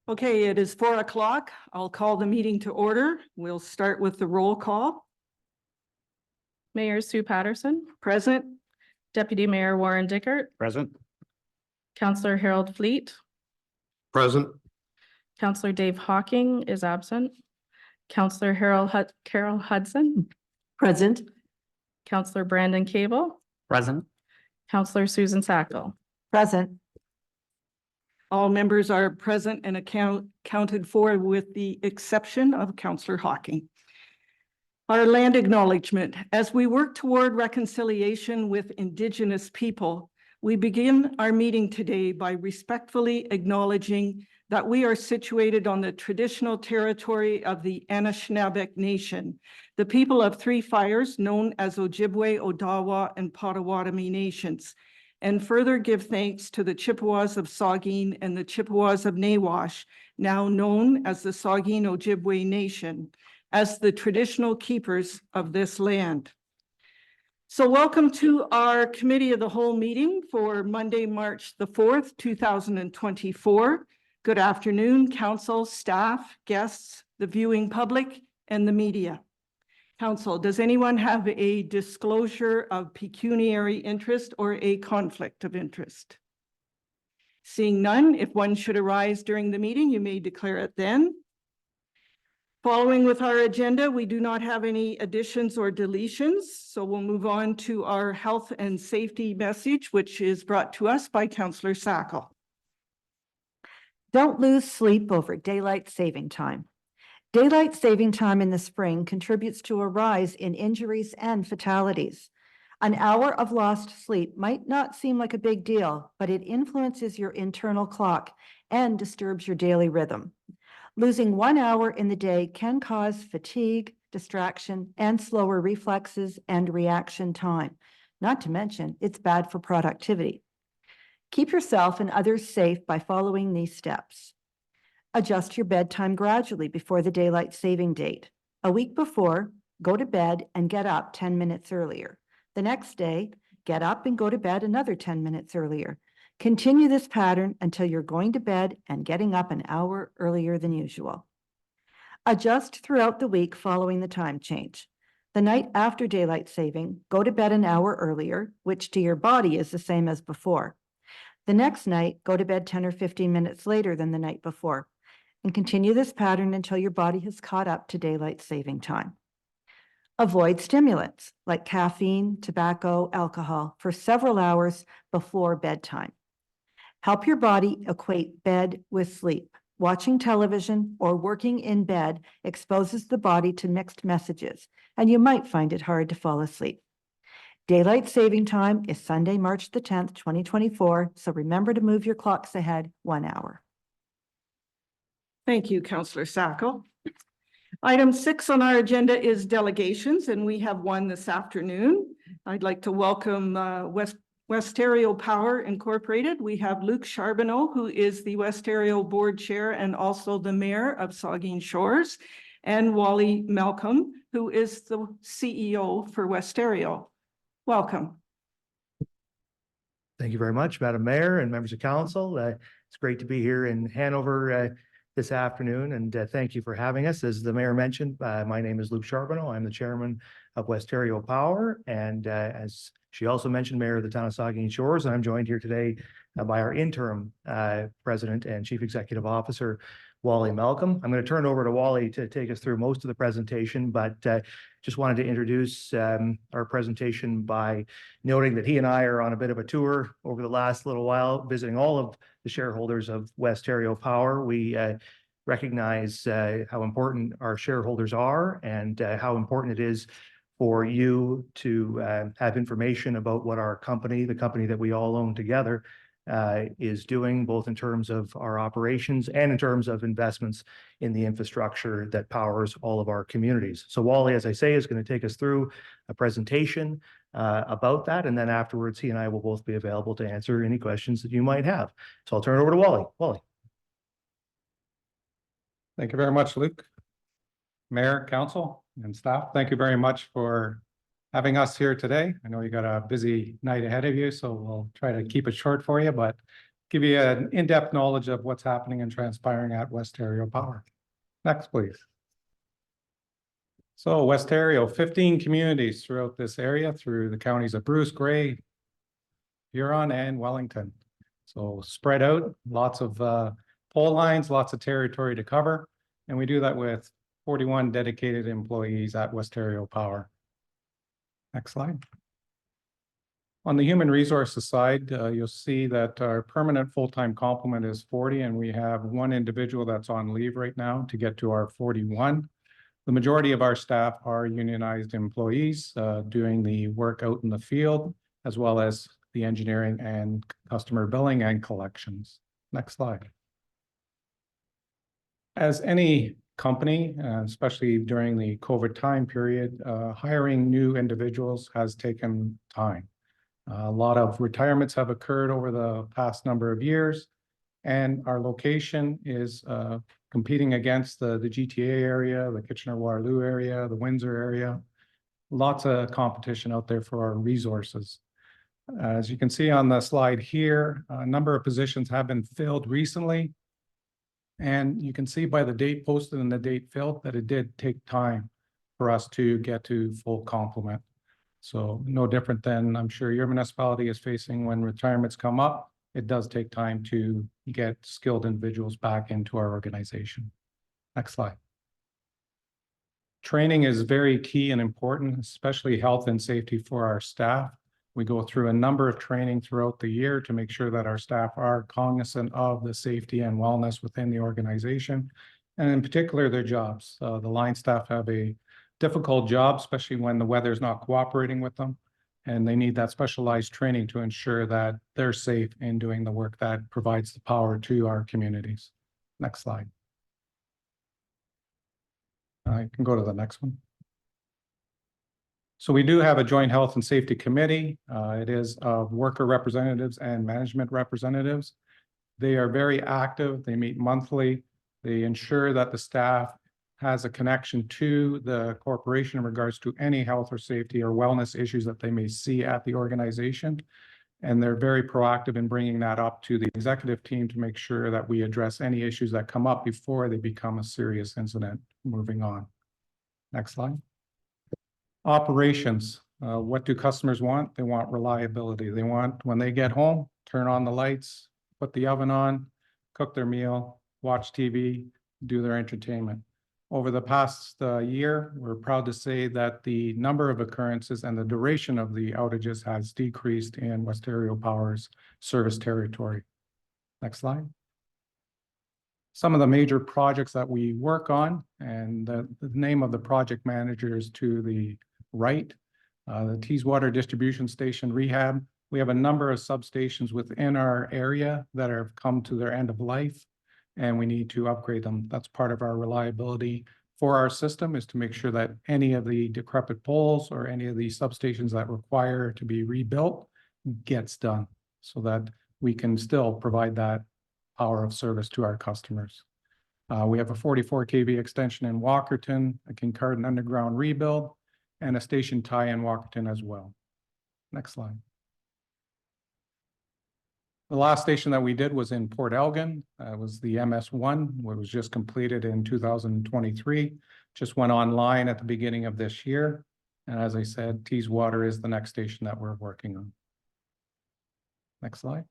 Okay, it is 4 o'clock. I'll call the meeting to order. We'll start with the roll call. Mayor Sue Patterson, Present. Deputy Mayor Warren Dickert, Present. Councillor Harold Fleet, Present. Councillor Dave Hawking is absent, Councillor Carol Hudson, Present. Councillor Brandon Cable, Present. Councillor Susan Sackle. Present. All members are present and counted for with the exception of Councillor Hawking. Our land acknowledgement. As we work toward reconciliation with Indigenous people, we begin our meeting today by respectfully acknowledging that we are situated on the traditional territory of the Anishinaabe Nation, the people of Three Fires known as Ojibwe, Odawa, and Potawatomi nations, and further give thanks to the Chippewas of Saugeen and the Chippewas of Nawash, now known as the Saugeen Ojibwe Nation, as the traditional keepers of this land. So welcome to our Committee of the Whole meeting for Monday, March the 4th, 2024. Good afternoon, council, staff, guests, the viewing public, and the media. Council, does anyone have a disclosure of pecuniary interest or a conflict of interest? Seeing none, if one should arise during the meeting, you may declare it then. Following with our agenda, we do not have any additions or deletions, so we'll move on to our health and safety message, which is brought to us by Councillor Sackle. Don't lose sleep over daylight saving time. Daylight saving time in the spring contributes to a rise in injuries and fatalities. An hour of lost sleep might not seem like a big deal, but it influences your internal clock and disturbs your daily rhythm. Losing 1 hour in the day can cause fatigue, distraction, and slower reflexes and reaction time. Not to mention, it's bad for productivity. Keep yourself and others safe by following these steps. Adjust your bedtime gradually before the daylight saving date. A week before, go to bed and get up 10 minutes earlier. The next day, get up and go to bed another 10 minutes earlier. Continue this pattern until you're going to bed and getting up an hour earlier than usual. Adjust throughout the week following the time change. The night after daylight saving, go to bed an hour earlier, which to your body is the same as before. The next night, go to bed 10 or 15 minutes later than the night before, and continue this pattern until your body has caught up to daylight saving time. Avoid stimulants like caffeine, tobacco, alcohol for several hours before bedtime. Help your body equate bed with sleep. Watching television or working in bed exposes the body to mixed messages, and you might find it hard to fall asleep. Daylight saving time is Sunday, March the 10th, 2024, so remember to move your clocks ahead 1 hour. Thank you, Councillor Sackle. Item 6 on our agenda is delegations, and we have one this afternoon. I'd like to welcome Westerio Power Incorporated. We have Luc Charbonneau, who is the Westerio Board Chair and also the Mayor of Saugeen Shores, and Wally Malcolm, who is the CEO for Westerio. Welcome. Thank you very much, Madam Mayor and members of council. It's great to be here in Hanover this afternoon, and thank you for having us. As the mayor mentioned, my name is Luc Charbonneau. I'm the chairman of Westerio Power, and as she also mentioned, mayor of the town of Saugeen Shores. And I'm joined here today by our interim president and chief executive officer, Wally Malcolm. I'm going to turn over to Wally to take us through most of the presentation, but just wanted to introduce our presentation by noting that he and I are on a bit of a tour over the last little while, visiting all of the shareholders of Westerio Power. We recognize how important our shareholders are and how important it is for you to have information about what our company, the company that we all own together, is doing, both in terms of our operations and in terms of investments in the infrastructure that powers all of our communities. So Wally, as I say, is going to take us through a presentation about that, and then afterwards he and I will both be available to answer any questions that you might have. So I'll turn it over to Wally. Wally. Thank you very much, Luc. Mayor, council, and staff, thank you very much for having us here today. I know you got a busy night ahead of you, so we'll try to keep it short for you, but give you an in-depth knowledge of what's happening and transpiring at Westario Power. Next, please. So Westario, 15 communities throughout this area through the counties of Bruce, Grey, Huron, and Wellington. So spread out, lots of pole lines, lots of territory to cover. And we do that with 41 dedicated employees at Westario Power. Next slide. On the human resources side, you'll see that our permanent full-time complement is 40, and we have one individual that's on leave right now to get to our 41. The majority of our staff are unionized employees doing the work out in the field, as well as the engineering and customer billing and collections. Next slide. As any company, especially during the COVID time period, hiring new individuals has taken time. A lot of retirements have occurred over the past number of years, and our location is competing against the GTA area, the Kitchener-Waterloo area, the Windsor area. Lots of competition out there for our resources. As you can see on the slide here, a number of positions have been filled recently. And you can see by the date posted and the date filled that it did take time for us to get to full complement. So no different than I'm sure your municipality is facing when retirements come up. It does take time to get skilled individuals back into our organization. Next slide. Training is very key and important, especially health and safety for our staff. We go through a number of training throughout the year to make sure that our staff are cognizant of the safety and wellness within the organization, and in particular, their jobs. The line staff have a difficult job, especially when the weather is not cooperating with them, and they need that specialized training to ensure that they're safe in doing the work that provides the power to our communities. Next slide. I can go to the next one. So we do have a joint health and safety committee. It is of worker representatives and management representatives. They are very active. They meet monthly. They ensure that the staff has a connection to the corporation in regards to any health or safety or wellness issues that they may see at the organization. And they're very proactive in bringing that up to the executive team to make sure that we address any issues that come up before they become a serious incident. Moving on. Next slide. Operations. What do customers want? They want reliability. They want, when they get home, turn on the lights, put the oven on, cook their meal, watch TV, do their entertainment. Over the past year, we're proud to say that the number of occurrences and the duration of the outages has decreased in Westario Power's service territory. Next slide. Some of the major projects that we work on, and the name of the project manager is to the right. The Teeswater Distribution Station rehab. We have a number of substations within our area that have come to their end of life, and we need to upgrade them. That's part of our reliability for our system, is to make sure that any of the decrepit poles or any of the substations that require to be rebuilt gets done, so that we can still provide that power of service to our customers. We have a 44 kV extension in Walkerton, a Kincardine underground rebuild, and a station tie in Walkerton as well. Next slide. The last station that we did was in Port Elgin. It was the MS1, which was just completed in 2023. Just went online at the beginning of this year. And as I said, Teeswater is the next station that we're working on. Next slide.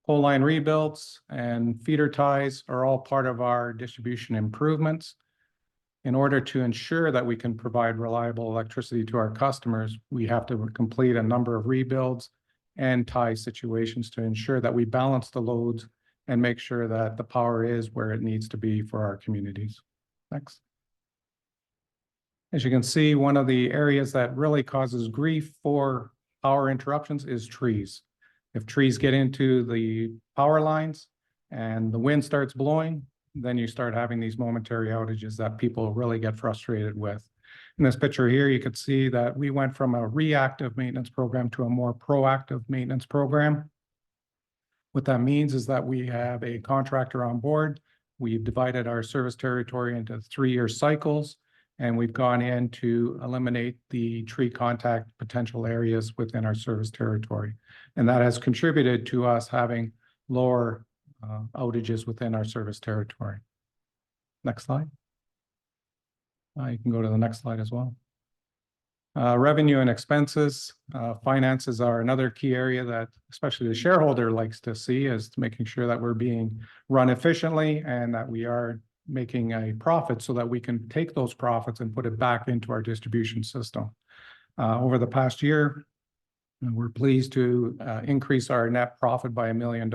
Pole line rebuilds and feeder ties are all part of our distribution improvements. In order to ensure that we can provide reliable electricity to our customers, we have to complete a number of rebuilds and tie situations to ensure that we balance the loads and make sure that the power is where it needs to be for our communities. Next. As you can see, one of the areas that really causes grief for power interruptions is trees. If trees get into the power lines and the wind starts blowing, then you start having these momentary outages that people really get frustrated with. In this picture here, you could see that we went from a reactive maintenance program to a more proactive maintenance program. What that means is that we have a contractor on board. We've divided our service territory into 3-year cycles, And we've gone in to eliminate the tree contact potential areas within our service territory. And that has contributed to us having lower outages within our service territory. Next slide. You can go to the next slide as well. Revenue and expenses, finances are another key area that especially the shareholder likes to see, is making sure that we're being run efficiently and that we are making a profit so that we can take those profits and put it back into our distribution system. Over the past year, we're pleased to increase our net profit by $1 million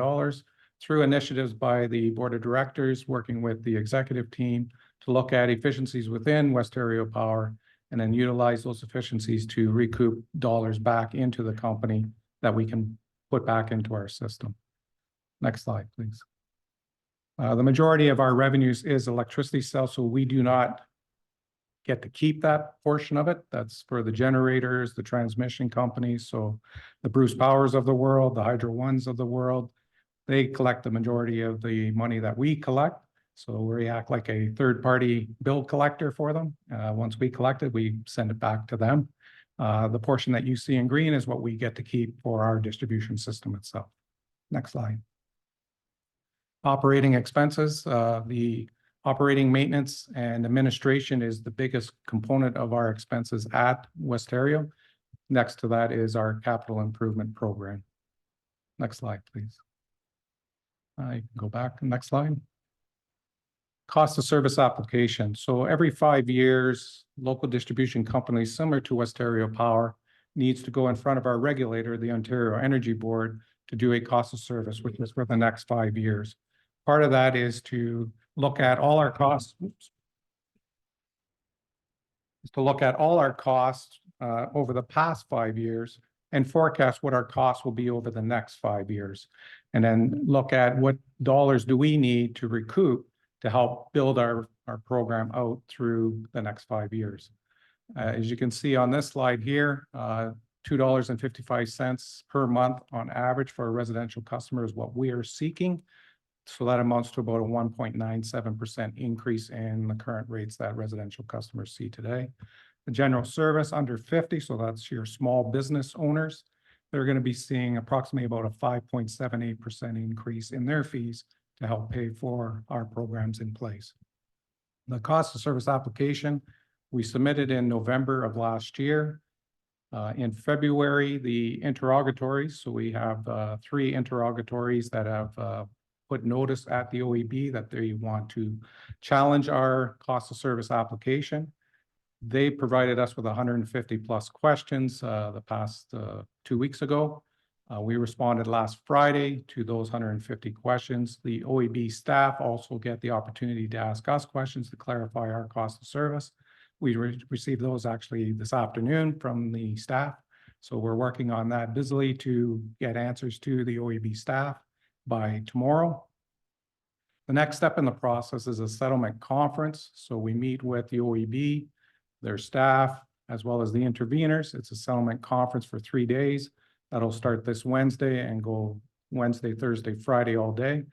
through initiatives by the board of directors, working with the executive team to look at efficiencies within West Ontario Power and then utilize those efficiencies to recoup dollars back into the company that we can put back into our system. Next slide, please. The majority of our revenues is electricity sales, so we do not get to keep that portion of it. That's for the generators, the transmission companies. So the Bruce Powers of the world, the Hydro Ones of the world, they collect the majority of the money that we collect. So we act like a third-party bill collector for them. Once we collect it, we send it back to them. The portion that you see in green is what we get to keep for our distribution system itself. Next slide. Operating expenses, the operating maintenance and administration is the biggest component of our expenses at Westario. Next to that is our capital improvement program. Next slide, please. You can go back. Next slide. Cost of service application. So every 5 years, local distribution companies similar to Westario Power needs to go in front of our regulator, the Ontario Energy Board, to do a cost of service, which is for the next 5 years. Part of that is to look at all our costs. Over the past 5 years and forecast what our costs will be over the next 5 years. And then look at what dollars do we need to recoup to help build our program out through the next 5 years. As you can see on this slide here, $2.55 per month on average for a residential customer is what we are seeking. So that amounts to about a 1.97% increase in the current rates that residential customers see today. The general service under 50, so that's your small business owners, they're going to be seeing approximately about a 5.78% increase in their fees to help pay for our programs in place. The cost of service application, we submitted in November of last year. In February, the interrogatories, so we have 3 interrogatories that have put notice at the OEB that they want to challenge our cost of service application. They provided us with 150 plus questions the past 2 weeks ago. We responded last Friday to those 150 questions. The OEB staff also get the opportunity to ask us questions to clarify our cost of service. We received those actually this afternoon from the staff. So we're working on that busily to get answers to the OEB staff by tomorrow. The next step in the process is a settlement conference. So we meet with the OEB, their staff, as well as the interveners. It's a settlement conference for 3 days. That'll start this Wednesday and go Wednesday, Thursday, Friday all day.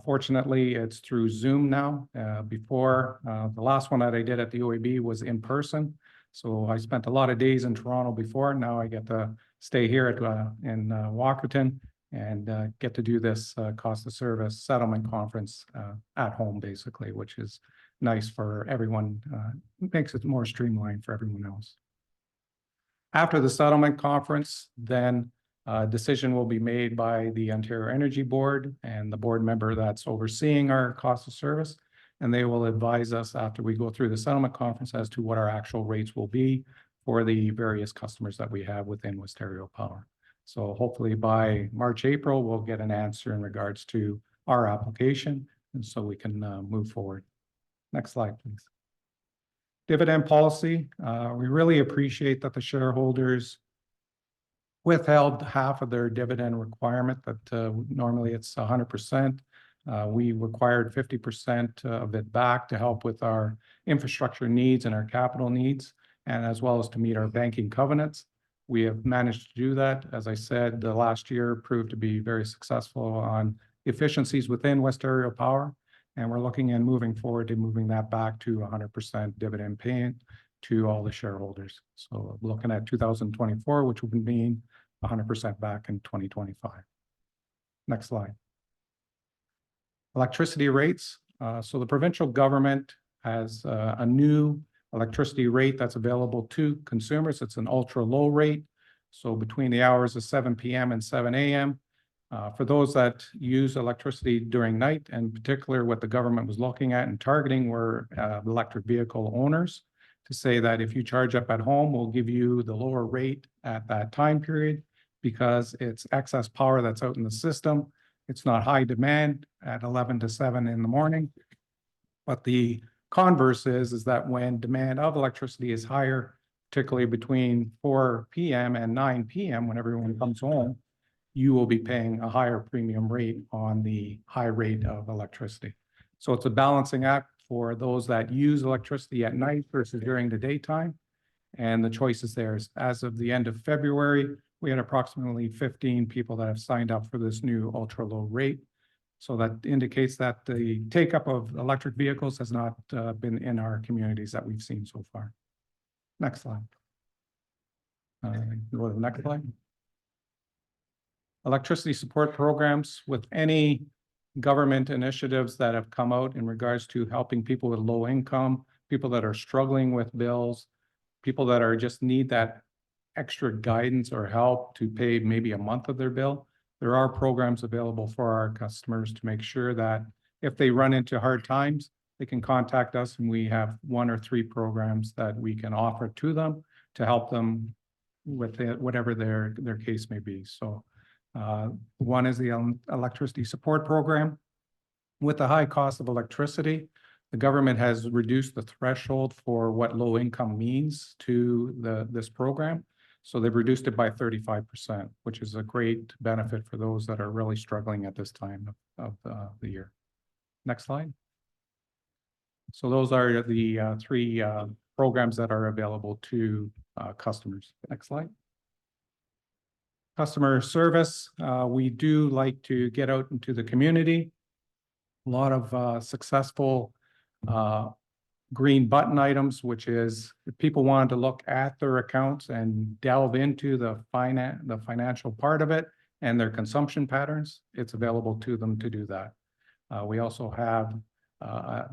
Fortunately, it's through Zoom now. Before, the last one that I did at the OEB was in person. So I spent a lot of days in Toronto before. Now I get to stay here in Walkerton and get to do this cost of service settlement conference at home, basically, which is nice for everyone. Makes it more streamlined for everyone else. After the settlement conference, then a decision will be made by the Ontario Energy Board and the board member that's overseeing our cost of service. And they will advise us after we go through the settlement conference as to what our actual rates will be for the various customers that we have within Westario Power. So hopefully by March, April, we'll get an answer in regards to our application, and so we can move forward. Next slide, please. Dividend policy. We really appreciate that the shareholders withheld half of their dividend requirement, that normally it's 100%. We required 50% of it back to help with our infrastructure needs and our capital needs, and as well as to meet our banking covenants. We have managed to do that. As I said, the last year proved to be very successful on efficiencies within Westario Power. And we're looking and moving forward to moving that back to 100% dividend paying to all the shareholders. So looking at 2024, which would mean 100% back in 2025. Next slide. Electricity rates. So the provincial government has a new electricity rate that's available to consumers. It's an ultra low rate. So between the hours of 7 p.m. and 7 a.m. For those that use electricity during night, and in particular what the government was looking at and targeting were electric vehicle owners, to say that if you charge up at home, we'll give you the lower rate at that time period because it's excess power that's out in the system. It's not high demand at 11 to 7 in the morning. But the converse is that when demand of electricity is higher, particularly between 4 p.m. and 9 p.m. when everyone comes home, you will be paying a higher premium rate on the high rate of electricity. So it's a balancing act for those that use electricity at night versus during the daytime. And the choice is theirs. As of the end of February, we had approximately 15 people that have signed up for this new ultra low rate. So that indicates that the take up of electric vehicles has not been in our communities that we've seen so far. Next slide. Go to the next slide. Electricity support programs. With any government initiatives that have come out in regards to helping people with low income, people that are struggling with bills, people that are just need that extra guidance or help to pay maybe a month of their bill. There are programs available for our customers to make sure that if they run into hard times, they can contact us, and we have 1 or 3 programs that we can offer to them to help them with whatever their case may be. So one is the electricity support program. With the high cost of electricity, the government has reduced the threshold for what low income means to this program. So they've reduced it by 35%, which is a great benefit for those that are really struggling at this time of the year. Next slide. So those are the 3 programs that are available to customers. Next slide. Customer service. We do like to get out into the community. A lot of successful green button items, which is if people wanted to look at their accounts and delve into the financial part of it and their consumption patterns, it's available to them to do that. We also have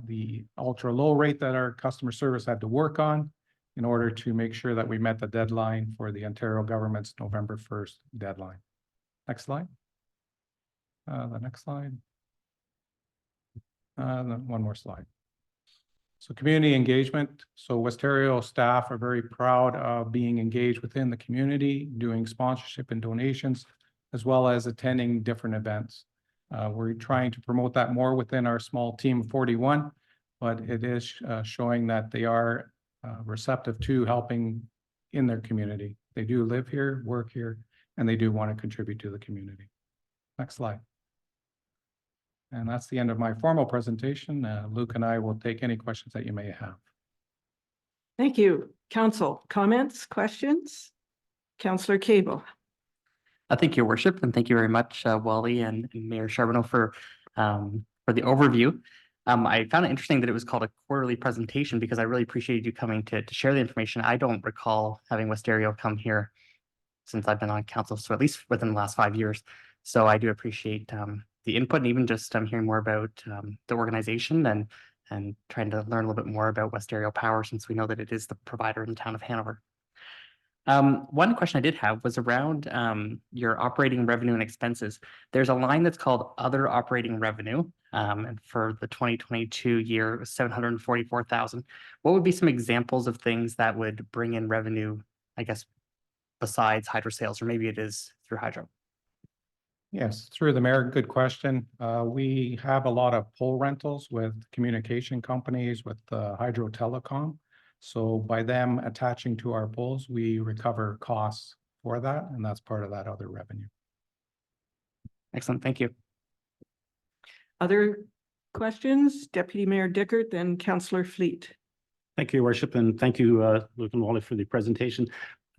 the ultra low rate that our customer service had to work on in order to make sure that we met the deadline for the Ontario government's November 1st deadline. Next slide. The next slide. One more slide. So community engagement. So Westario staff are very proud of being engaged within the community, doing sponsorship and donations, as well as attending different events. We're trying to promote that more within our small team of 41, but it is showing that they are receptive to helping in their community. They do live here, work here, and they do want to contribute to the community. Next slide. And that's the end of my formal presentation. Luke and I will take any questions that you may have. Thank you. Council, comments, questions? Councillor Cable. Thank you, Your Worship, and thank you very much, Wally and Mayor Charbonneau for the overview. I found it interesting that it was called a quarterly presentation because I really appreciated you coming to share the information. I don't recall having Westario come here since I've been on council, so at least within the last 5 years. So I do appreciate the input and even just hearing more about the organization and trying to learn a little bit more about Westario Power since we know that it is the provider in the town of Hanover. One question I did have was around your operating revenue and expenses. There's a line that's called other operating revenue, and for the 2022 year, it was $744,000. What would be some examples of things that would bring in revenue, I guess, besides hydro sales, or maybe it is through hydro? Yes, through the mayor, good question. We have a lot of pole rentals with communication companies, with Hydro Telecom. So by them attaching to our poles, we recover costs for that, and that's part of that other revenue. Excellent, thank you. Other questions? Deputy Mayor Dickert, then Councillor Fleet. Thank you, Your Worship, and thank you, Luke and Wally, for the presentation.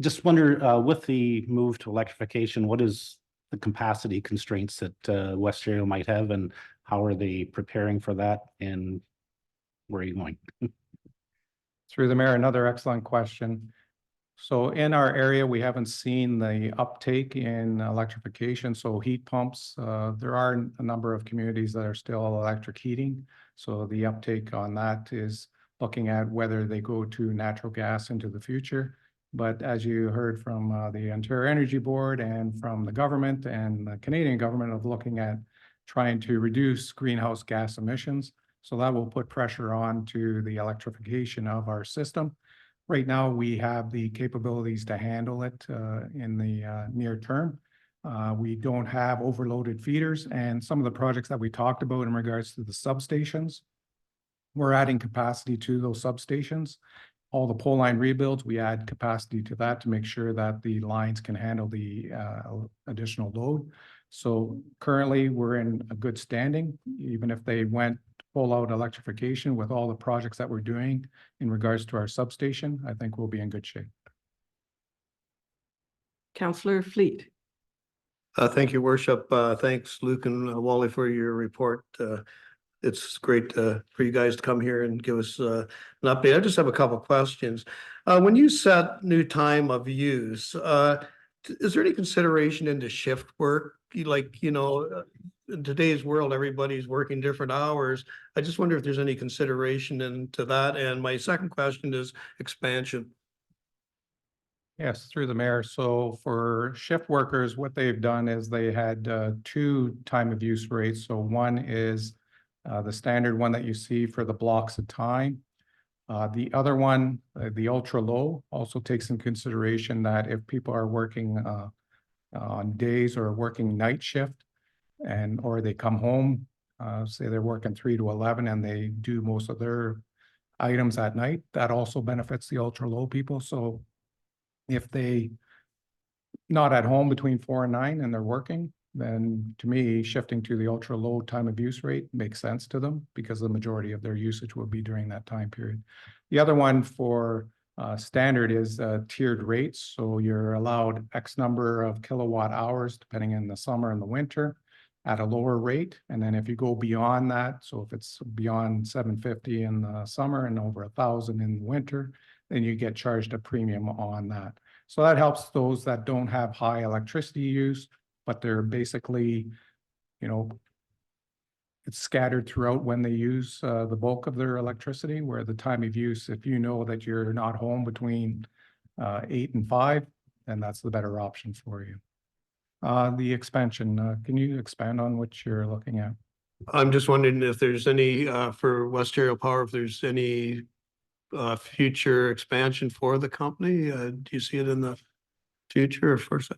Just wonder, with the move to electrification, what is the capacity constraints that West Ontario might have, and how are they preparing for that, and where are you going? Through the mayor, another excellent question. So in our area, we haven't seen the uptake in electrification, so heat pumps. There are a number of communities that are still electric heating. So the uptake on that is looking at whether they go to natural gas into the future. But as you heard from the Ontario Energy Board and from the government and the Canadian government of looking at trying to reduce greenhouse gas emissions. So that will put pressure on to the electrification of our system. Right now, we have the capabilities to handle it in the near term. We don't have overloaded feeders, and some of the projects that we talked about in regards to the substations, we're adding capacity to those substations. All the pole line rebuilds, we add capacity to that to make sure that the lines can handle the additional load. So currently, we're in a good standing, even if they went full out electrification with all the projects that we're doing in regards to our substation, I think we'll be in good shape. Councillor Fleet. Thank you, Worship. Thanks, Luke and Wally, for your report. It's great for you guys to come here and give us an update. I just have a couple of questions. When you set new time of use, is there any consideration into shift work? In today's world, everybody's working different hours. I just wonder if there's any consideration into that. And my second question is expansion. Yes, through the mayor. So for shift workers, what they've done is they had two time of use rates. So one is the standard one that you see for the blocks of time. The other one, the ultra low, also takes in consideration that if people are working on days or working night shift, or they come home, say they're working 3 to 11 and they do most of their items at night, that also benefits the ultra low people. So if they not at home between 4 and 9 and they're working, then to me, shifting to the ultra low time of use rate makes sense to them because the majority of their usage will be during that time period. The other one for standard is tiered rates. So you're allowed X number of kilowatt hours, depending in the summer and the winter, at a lower rate. And then if you go beyond that, so if it's beyond 750 in the summer and over 1,000 in the winter, then you get charged a premium on that. So that helps those that don't have high electricity use, but they're basically, it's scattered throughout when they use the bulk of their electricity, where the time of use, if you know that you're not home between 8 and 5, then that's the better option for you. The expansion, can you expand on what you're looking at? I'm just wondering if there's any, for West Ontario Power, if there's any future expansion for the company. Do you see it in the future or first?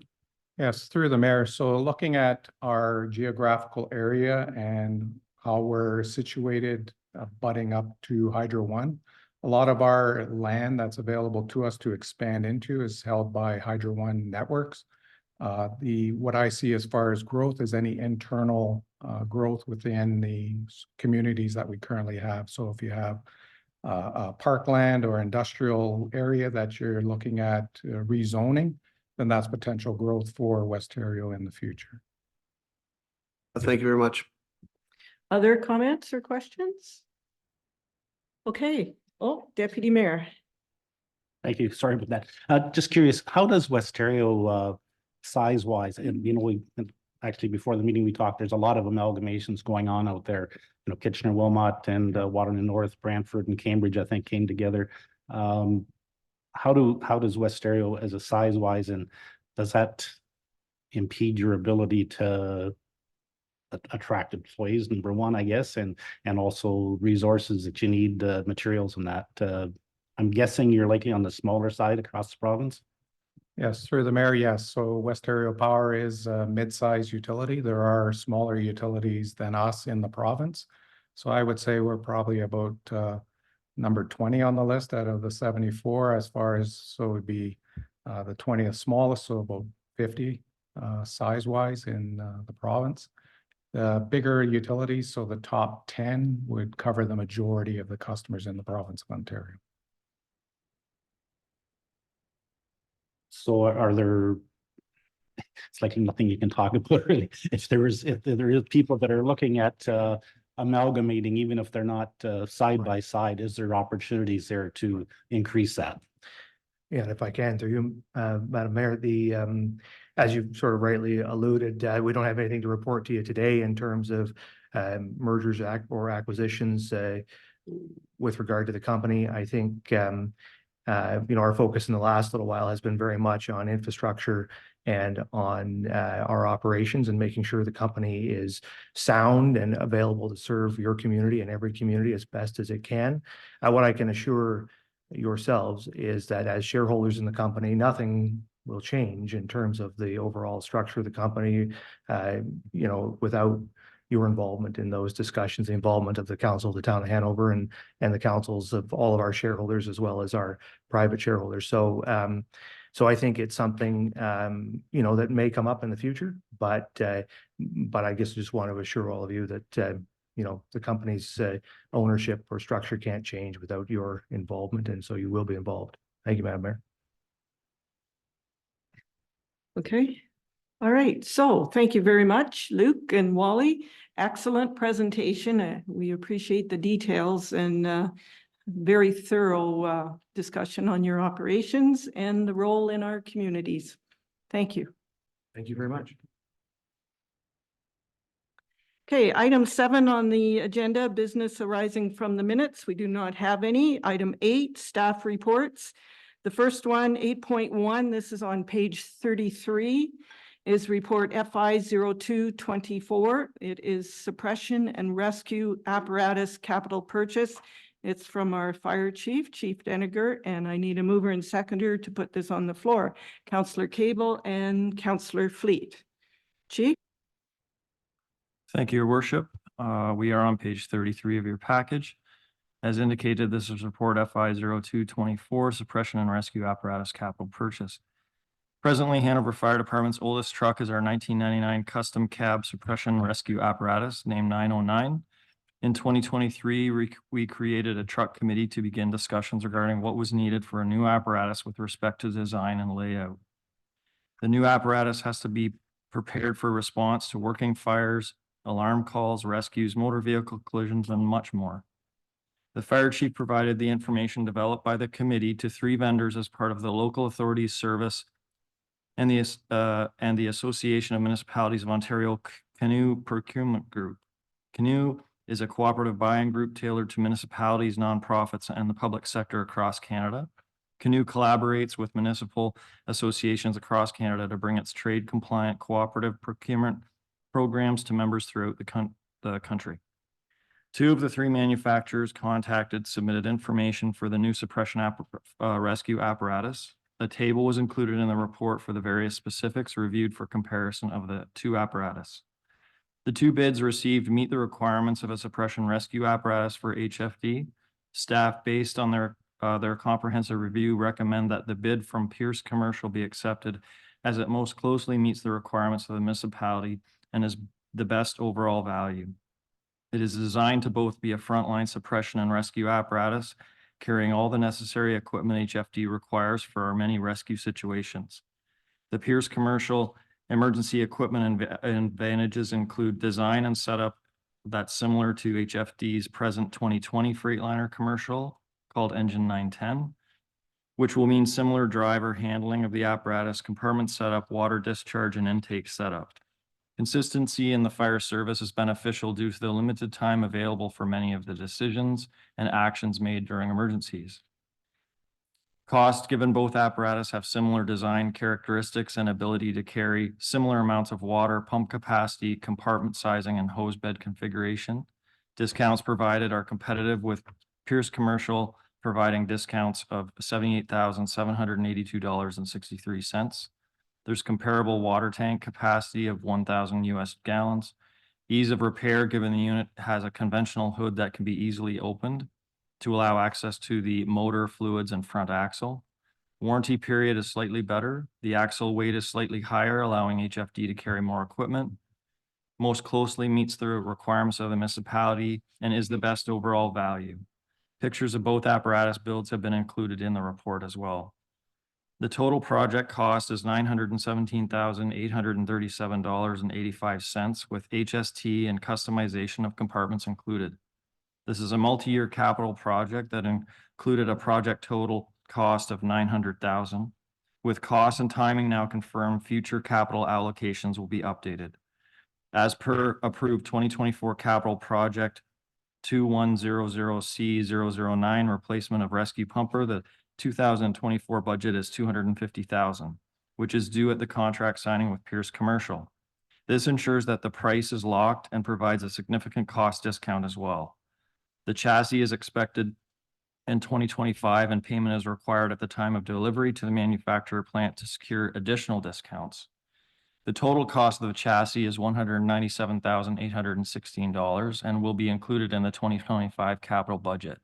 Yes, through the mayor. So looking at our geographical area and how we're situated, butting up to Hydro One, a lot of our land that's available to us to expand into is held by Hydro One networks. What I see as far as growth is any internal growth within the communities that we currently have. So if you have parkland or industrial area that you're looking at rezoning, then that's potential growth for West Ontario in the future. Thank you very much. Other comments or questions? Okay. Oh, Deputy Mayor. Thank you. Sorry about that. Just curious, how does West Ontario size-wise, and actually before the meeting we talked, there's a lot of amalgamations going on out there. Kitchener, Wilmot, and Waterloo North, Brantford, and Cambridge, I think, came together. How does West Ontario as a size-wise, and does that impede your ability to attract employees, number one, I guess, and also resources that you need, materials and that? I'm guessing you're likely on the smaller side across the province. Yes, through the mayor, yes. So West Ontario Power is a mid-sized utility. There are smaller utilities than us in the province. So I would say we're probably about number 20 on the list out of the 74 as far as, so it would be the 20th smallest, so about 50 size-wise in the province. The bigger utilities, so the top 10 would cover the majority of the customers in the province of Ontario. So are there it's like nothing you can talk about really. If there is people that are looking at amalgamating, even if they're not side by side, is there opportunities there to increase that? Yeah, and if I can, through you, Madam Mayor, as you sort of rightly alluded, we don't have anything to report to you today in terms of mergers or acquisitions with regard to the company. I think, our focus in the last little while has been very much on infrastructure and on our operations and making sure the company is sound and available to serve your community and every community as best as it can. What I can assure yourselves is that as shareholders in the company, nothing will change in terms of the overall structure of the company, without your involvement in those discussions, the involvement of the council of the town of Hanover and the councils of all of our shareholders, as well as our private shareholders. So I think it's something, that may come up in the future, but I guess I just want to assure all of you that, the company's ownership or structure can't change without your involvement, and so you will be involved. Thank you, Madam Mayor. Okay. All right. So thank you very much, Luke and Wally. Excellent presentation. We appreciate the details and very thorough discussion on your operations and the role in our communities. Thank you. Thank you very much. Okay, item 7 on the agenda, business arising from the minutes. We do not have any. Item 8, staff reports. The first one, 8.1, this is on page 33, is report FI 0224. It is suppression and rescue apparatus capital purchase. It's from our fire chief, Chief Deniger, and I need a mover and seconder to put this on the floor. Councillor Cable and Councillor Fleet. Chief? Thank you, Your Worship. We are on page 33 of your package. As indicated, this is report FI 0224, suppression and rescue apparatus capital purchase. Presently, Hanover Fire Department's oldest truck is our 1999 custom cab suppression rescue apparatus named 909. In 2023, we created a truck committee to begin discussions regarding what was needed for a new apparatus with respect to design and layout. The new apparatus has to be prepared for response to working fires, alarm calls, rescues, motor vehicle collisions, and much more. The fire chief provided the information developed by the committee to 3 vendors as part of the local authorities service and the Association of Municipalities of Ontario Canoe Procurement Group. Canoe is a cooperative buying group tailored to municipalities, nonprofits, and the public sector across Canada. Canoe collaborates with municipal associations across Canada to bring its trade compliant cooperative procurement programs to members throughout the country. 2 of the 3 manufacturers submitted information for the new suppression rescue apparatus. A table was included in the report for the various specifics reviewed for comparison of the 2 apparatus. The 2 bids received meet the requirements of a suppression rescue apparatus for HFD. Staff, based on their comprehensive review, recommend that the bid from Pierce Commercial be accepted as it most closely meets the requirements of the municipality and is the best overall value. It is designed to both be a frontline suppression and rescue apparatus, carrying all the necessary equipment HFD requires for our many rescue situations. The Pierce Commercial emergency equipment advantages include design and setup that's similar to HFD's present 2020 Freightliner commercial called Engine 910, which will mean similar driver handling of the apparatus, compartment setup, water discharge, and intake setup. Consistency in the fire service is beneficial due to the limited time available for many of the decisions and actions made during emergencies. Cost, given both apparatus have similar design characteristics and ability to carry similar amounts of water, pump capacity, compartment sizing, and hose bed configuration. Discounts provided are competitive, with Pierce Commercial providing discounts of $78,782.63. There's comparable water tank capacity of 1,000 US gallons. Ease of repair, given the unit has a conventional hood that can be easily opened to allow access to the motor, fluids, and front axle. Warranty period is slightly better. The axle weight is slightly higher, allowing HFD to carry more equipment. Most closely meets the requirements of the municipality and is the best overall value. Pictures of both apparatus builds have been included in the report as well. The total project cost is $917,837.85 with HST and customization of compartments included. This is a multi-year capital project that included a project total cost of $900,000. With cost and timing now confirmed, future capital allocations will be updated. As per approved 2024 capital project 2100C009 replacement of rescue pumper, the 2024 budget is $250,000, which is due at the contract signing with Pierce Commercial. This ensures that the price is locked and provides a significant cost discount as well. The chassis is expected in 2025 and payment is required at the time of delivery to the manufacturer plant to secure additional discounts. The total cost of the chassis is $197,816 and will be included in the 2025 capital budget.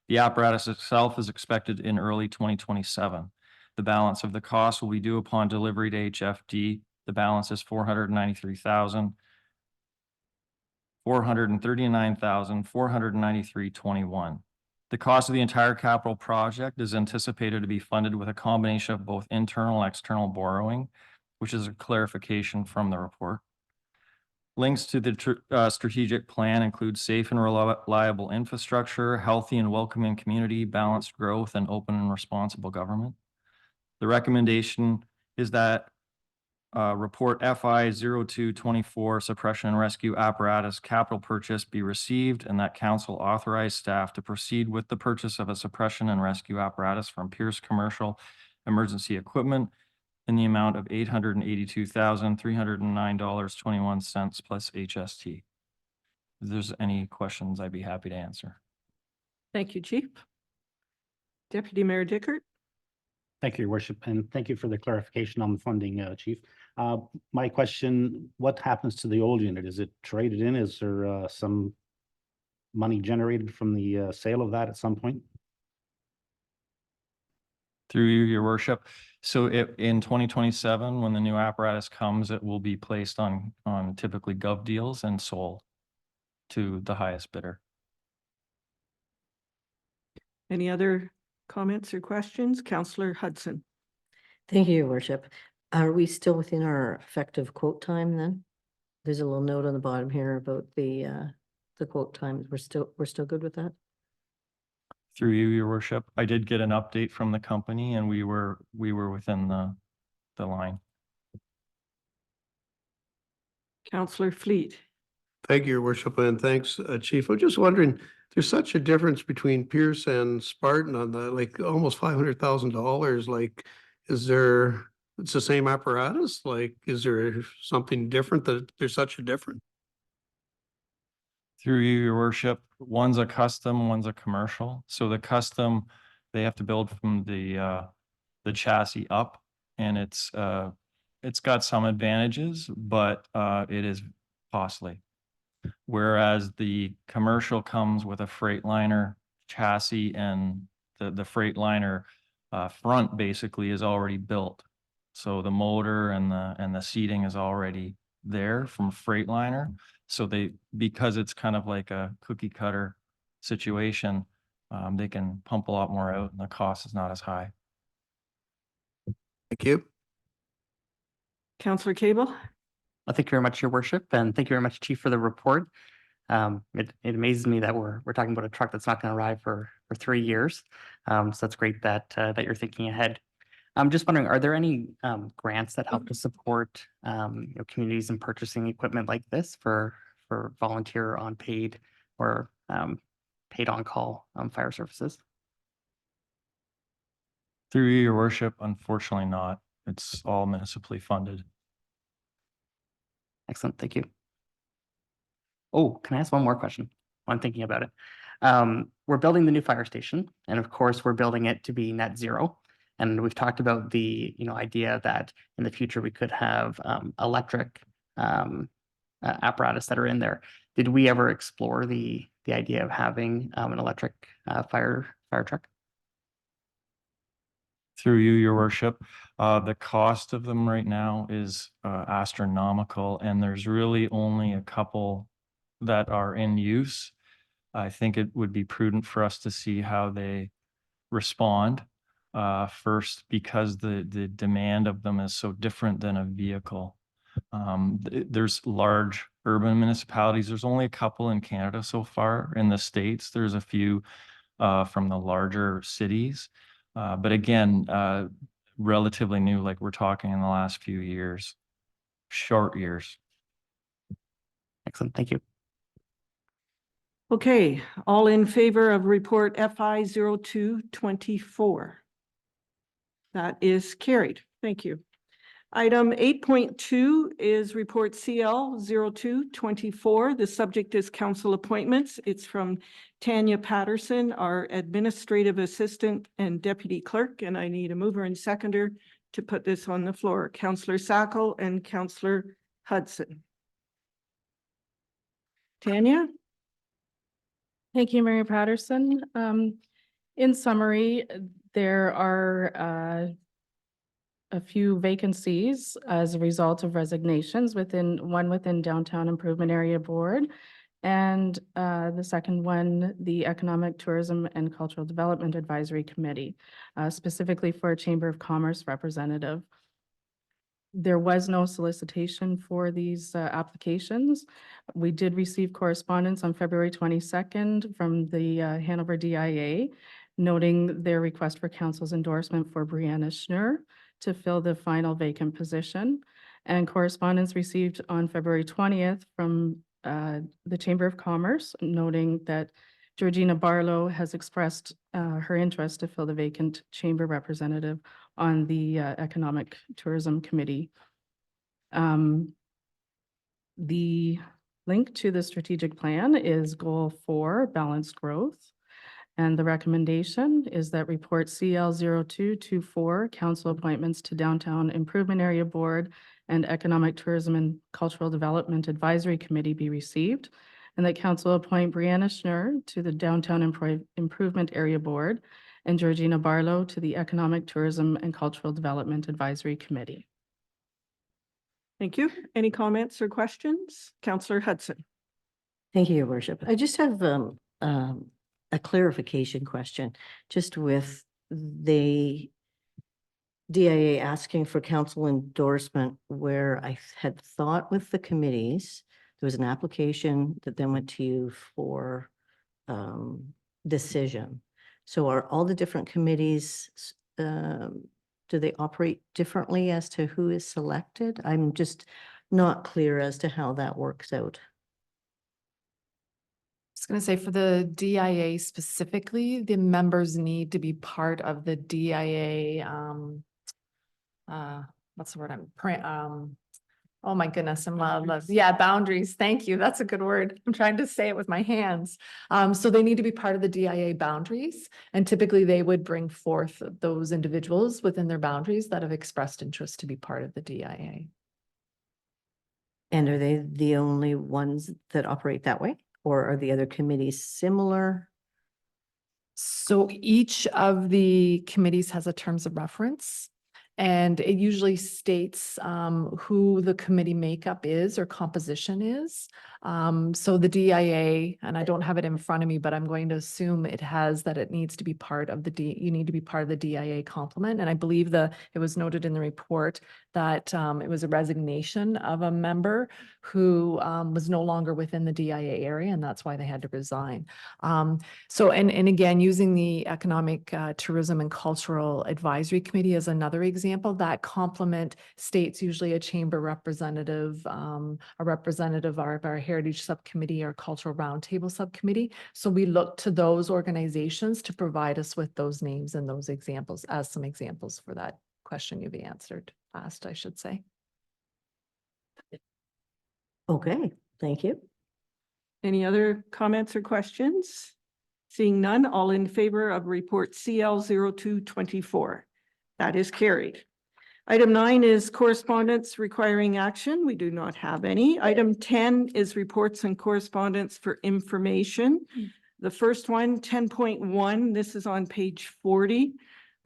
The apparatus itself is expected in early 2027. The balance of the cost will be due upon delivery to HFD. The balance is $439,493.21. The cost of the entire capital project is anticipated to be funded with a combination of both internal and external borrowing, which is a clarification from the report. Links to the strategic plan include safe and reliable infrastructure, healthy and welcoming community, balanced growth, and open and responsible government. The recommendation is that report FI 0224 suppression and rescue apparatus capital purchase be received and that council authorize staff to proceed with the purchase of a suppression and rescue apparatus from Pierce Commercial Emergency Equipment in the amount of $882,309.21 plus HST. If there's any questions, I'd be happy to answer. Thank you, Chief. Deputy Mayor Dickert. Thank you, Your Worship, and thank you for the clarification on the funding, Chief. My question, what happens to the old unit? Is it traded in? Is there some money generated from the sale of that at some point? Through you, Your Worship. So in 2027, when the new apparatus comes, it will be placed on typically gov deals and sold to the highest bidder. Any other comments or questions? Councillor Hudson. Thank you, Your Worship. Are we still within our effective quote time then? There's a little note on the bottom here about the quote time. We're still good with that? Through you, Your Worship, I did get an update from the company and we were within the line. Councillor Fleet. Thank you, Your Worship, and thanks, Chief. I'm just wondering, there's such a difference between Pierce and Spartan on the, like, almost $500,000. Like, is there, it's the same apparatus? Like, is there something different that there's such a difference? Through you, Your Worship, one's a custom, one's a commercial. So the custom, they have to build from the chassis up, and it's got some advantages, but it is costly. Whereas the commercial comes with a Freightliner chassis, and the Freightliner front basically is already built. So the motor and the seating is already there from Freightliner. So because it's kind of like a cookie cutter situation, they can pump a lot more out and the cost is not as high. Thank you. Councillor Cable. Well, thank you very much, Your Worship, and thank you very much, Chief, for the report. It amazes me that we're talking about a truck that's not going to arrive for 3 years. So that's great that you're thinking ahead. I'm just wondering, are there any grants that help to support communities in purchasing equipment like this for volunteer on paid or paid on call fire services? Through you, Your Worship, unfortunately not. It's all municipally funded. Excellent, thank you. Oh, can I ask one more question while I'm thinking about it? We're building the new fire station, and of course, we're building it to be net zero. And we've talked about the idea that in the future we could have electric apparatus that are in there. Did we ever explore the idea of having an electric fire truck? Through you, Your Worship, the cost of them right now is astronomical, and there's really only a couple that are in use. I think it would be prudent for us to see how they respond. First, because the demand of them is so different than a vehicle. There's large urban municipalities. There's only a couple in Canada so far. In the States, there's a few from the larger cities. But again, relatively new, like we're talking in the last few years, short years. Excellent. Thank you. Okay, all in favor of report FI 0224? That is carried. Thank you. Item 8.2 is report CL 0224. The subject is council appointments. It's from Tanya Patterson, our administrative assistant and deputy clerk, and I need a mover and seconder to put this on the floor. Councillor Sackle and Councillor Hudson. Tanya? Thank you, Mayor Patterson. In summary, there are a few vacancies as a result of resignations within Downtown Improvement Area Board. And the second one, the Economic Tourism and Cultural Development Advisory Committee, specifically for a Chamber of Commerce representative. There was no solicitation for these applications. We did receive correspondence on February 22nd from the Hanover DIA, noting their request for council's endorsement for Brianna Schnur to fill the final vacant position. And correspondence received on February 20th from the Chamber of Commerce, noting that Georgina Barlow has expressed her interest to fill the vacant chamber representative on the Economic Tourism Committee. The link to the strategic plan is Goal 4, Balanced Growth. And the recommendation is that report CL 0224, council appointments to Downtown Improvement Area Board and Economic Tourism and Cultural Development Advisory Committee be received, and that council appoint Brianna Schnur to the Downtown Improvement Area Board and Georgina Barlow to the Economic Tourism and Cultural Development Advisory Committee. Thank you. Any comments or questions? Councillor Hudson. Thank you, Your Worship. I just have a clarification question, just with the DIA asking for council endorsement, where I had thought with the committees, there was an application that then went to you for decision. So are all the different committees, do they operate differently as to who is selected? I'm just not clear as to how that works out. I was going to say, for the DIA specifically, the members need to be part of the DIA, what's the word? Oh my goodness, yeah, boundaries. Thank you. That's a good word. I'm trying to say it with my hands. So they need to be part of the DIA boundaries, and typically they would bring forth those individuals within their boundaries that have expressed interest to be part of the DIA. And are they the only ones that operate that way? Or are the other committees similar? So each of the committees has a terms of reference, and it usually states who the committee makeup is or composition is. So the DIA, and I don't have it in front of me, but I'm going to assume it has that it needs to be part of you need to be part of the DIA complement. And I believe it was noted in the report that it was a resignation of a member who was no longer within the DIA area, and that's why they had to resign. So, and again, using the Economic Tourism and Cultural Advisory Committee as another example, that complement states usually a chamber representative, a representative of our Heritage Subcommittee or Cultural Roundtable Subcommittee. So we look to those organizations to provide us with those names and those examples as some examples for that question you've asked, I should say. Okay, thank you. Any other comments or questions? Seeing none, all in favor of report CL 0224. That is carried. Item 9 is correspondence requiring action. We do not have any. Item 10 is reports and correspondence for information. The first one, 10.1, this is on page 40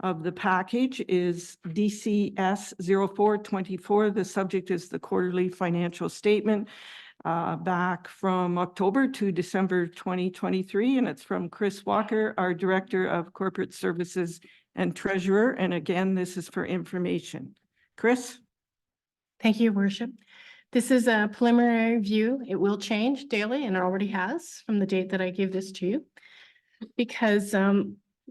of the package, is DCS 0424. The subject is the quarterly financial statement back from October to December 2023, and it's from Chris Walker, our Director of Corporate Services and treasurer. And again, this is for information. Chris? Thank you, Your Worship. This is a preliminary review. It will change daily and it already has from the date that I gave this to you. Because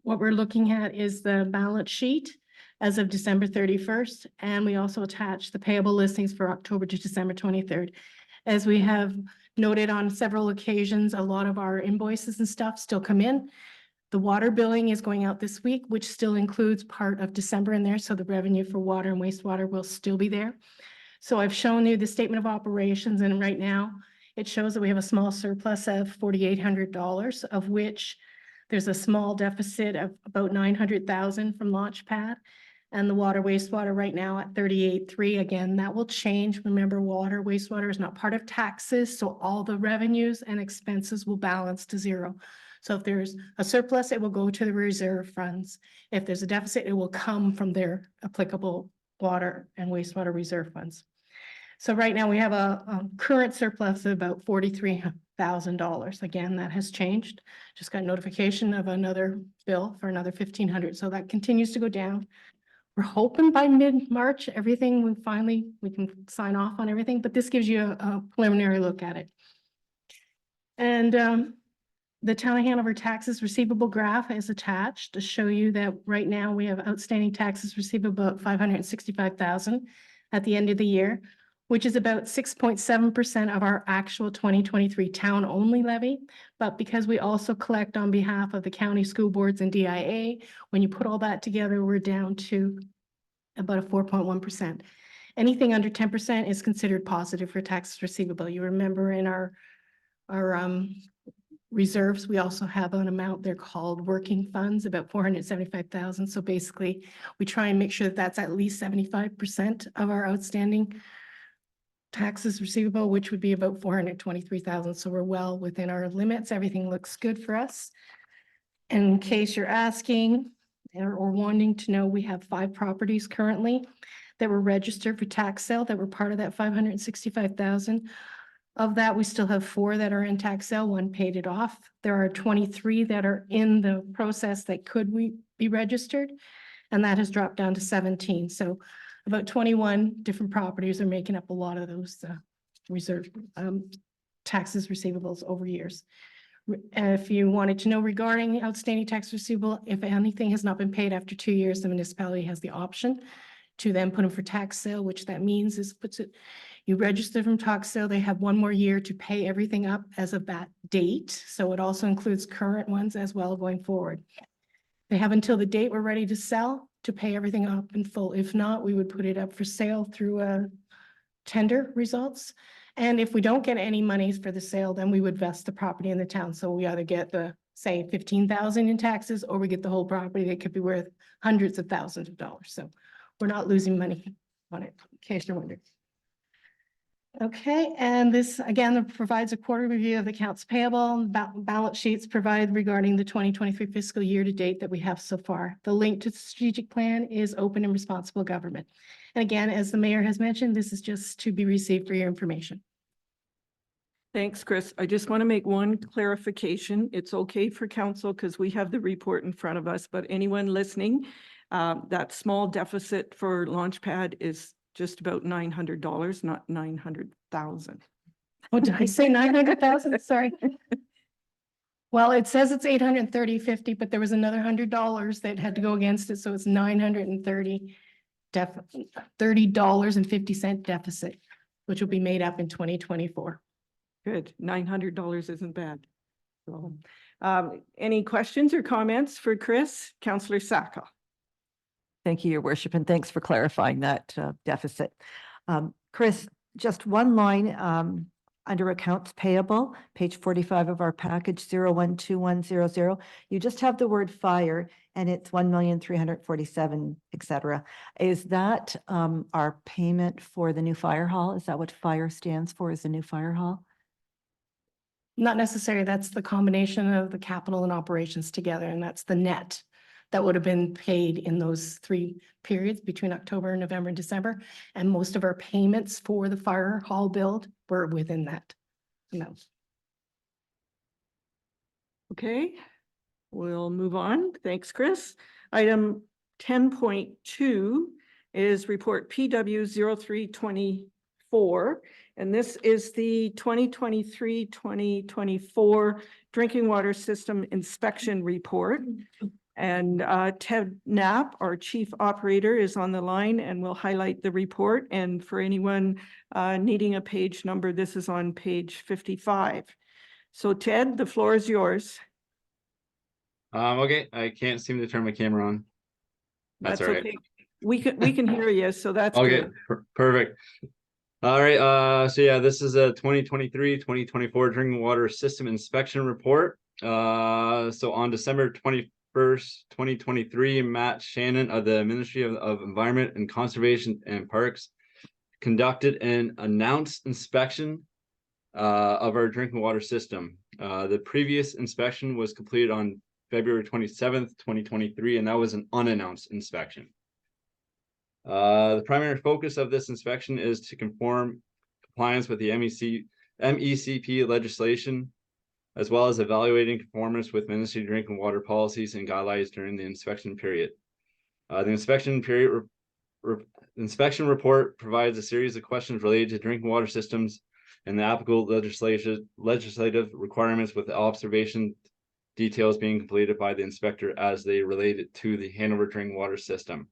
what we're looking at is the balance sheet as of December 31st. And we also attach the payable listings for October to December 23rd. As we have noted on several occasions, a lot of our invoices and stuff still come in. The water billing is going out this week, which still includes part of December in there. So the revenue for water and wastewater will still be there. So I've shown you the statement of operations, and right now it shows that we have a small surplus of $4,800, of which there's a small deficit of about 900,000 from Launchpad, and the water wastewater right now at 38.3. Again, that will change. Remember, water wastewater is not part of taxes, so all the revenues and expenses will balance to zero. So if there's a surplus, it will go to the reserve funds. If there's a deficit, it will come from their applicable water and wastewater reserve funds. So right now we have a current surplus of about $43,000. Again, that has changed. Just got notification of another bill for another $1,500. So that continues to go down. We're hoping by mid-March, everything we can sign off on everything, but this gives you a preliminary look at it. And the Town of Hanover taxes receivable graph is attached to show you that right now we have outstanding taxes receivable about $565,000 at the end of the year, which is about 6.7% of our actual 2023 town-only levy. But because we also collect on behalf of the county school boards and DIA, when you put all that together, we're down to about a 4.1%. Anything under 10% is considered positive for taxes receivable. You remember in our reserves, we also have an amount they're called working funds, about 475,000. So basically, we try and make sure that that's at least 75% of our outstanding taxes receivable, which would be about 423,000. So we're well within our limits. Everything looks good for us. And in case you're asking or wanting to know, we have 5 properties currently that were registered for tax sale that were part of that 565,000. Of that, we still have 4 that are in tax sale. 1 paid it off. There are 23 that are in the process that could be registered, and that has dropped down to 17. So about 21 different properties are making up a lot of those reserve taxes receivables over years. If you wanted to know regarding outstanding tax receivable, if anything has not been paid after 2 years, the municipality has the option to then put them for tax sale, which that means is you register from tax sale, they have 1 more year to pay everything up as of that date. So it also includes current ones as well going forward. They have until the date we're ready to sell to pay everything up in full. If not, we would put it up for sale through tender results. And if we don't get any monies for the sale, then we would vest the property in the town. So we either get say 15,000 in taxes, or we get the whole property that could be worth hundreds of thousands of dollars. So we're not losing money on it, in case you're wondering. Okay, and this again provides a quarter review of the accounts payable. Balance sheets provide regarding the 2023 fiscal year to date that we have so far. The link to the strategic plan is open and responsible government. And again, as the mayor has mentioned, this is just to be received for your information. Thanks, Chris. I just want to make one clarification. It's okay for council because we have the report in front of us, but anyone listening, that small deficit for Launchpad is just about $900, not 900,000. Oh, did I say 900,000? Sorry. Well, it says it's 830.50, but there was another $100 that had to go against it. So it's $30.50 deficit, which will be made up in 2024. Good. $900 isn't bad. So, any questions or comments for Chris? Councillor Saka. Thank you, Your Worship, and thanks for clarifying that deficit. Chris, just one line under accounts payable, page 45 of our package 012100. You just have the word fire and it's 1,347,000, et cetera. Is that our payment for the new fire hall? Is that what fire stands for, is the new fire hall? Not necessarily. That's the combination of the capital and operations together, and that's the net that would have been paid in those 3 periods between October, November, and December. And most of our payments for the fire hall build were within that amount. Okay, we'll move on. Thanks, Chris. Item 10.2 is report PW 0324. And this is the 2023-2024 drinking water system inspection report. And Ted Knapp, our chief operator, is on the line and will highlight the report. And for anyone needing a page number, this is on page 55. So Ted, the floor is yours. Okay, I can't seem to turn my camera on. That's all right. Okay. We can hear you, so that's Okay, good. perfect. All right, so yeah, this is a 2023-2024 drinking water system inspection report. So on December 21st, 2023, Matt Shannon of the Ministry of Environment and Conservation and Parks conducted an announced inspection of our drinking water system. The previous inspection was completed on February 27th, 2023, and that was an unannounced inspection. The primary focus of this inspection is to compliance with the MECP legislation, as well as evaluating conformance with Ministry drinking water policies and guidelines during the inspection period. The inspection report provides a series of questions related to drinking water systems and the applicable legislative requirements, with observation details being completed by the inspector as they relate to the Hanover drinking water system.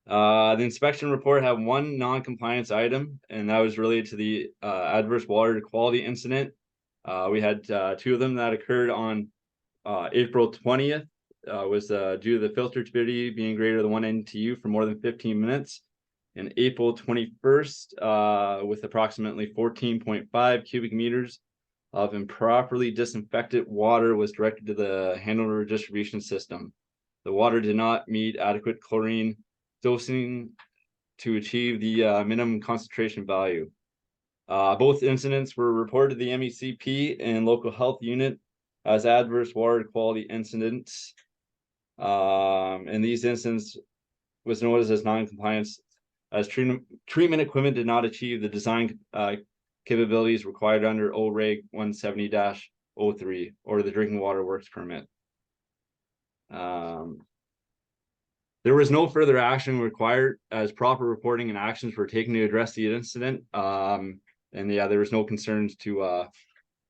The inspection report had one non-compliance item, and that was related to the adverse water quality incident. We had two of them that occurred on April 20th. Was due to the filter turbidity being greater than 1 NTU for more than 15 minutes. And April 21st, with approximately 14.5 cubic meters of improperly disinfected water was directed to the Hanover distribution system. The water did not meet adequate chlorine dosing to achieve the minimum concentration value. Both incidents were reported to the MECP and local health unit as adverse water quality incidents. And these incidents was noticed as non-compliance as treatment equipment did not achieve the design capabilities required under OREG 170-03 or the Drinking Water Works permit. There was no further action required as proper reporting and actions were taken to address the incident. And yeah, there was no concerns to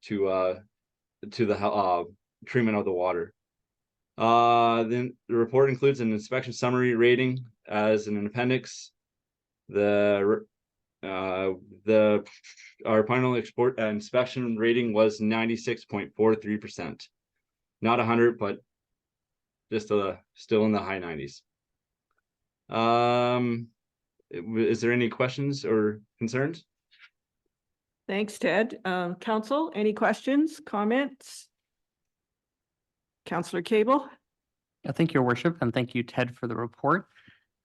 the treatment of the water. Then the report includes an inspection summary rating as an appendix. Our final inspection rating was 96.43%, not 100, but just still in the high 90s. Is there any questions or concerns? Thanks, Ted. Council, any questions, comments? Councillor Cable? Thank you, Your Worship, and thank you, Ted, for the report.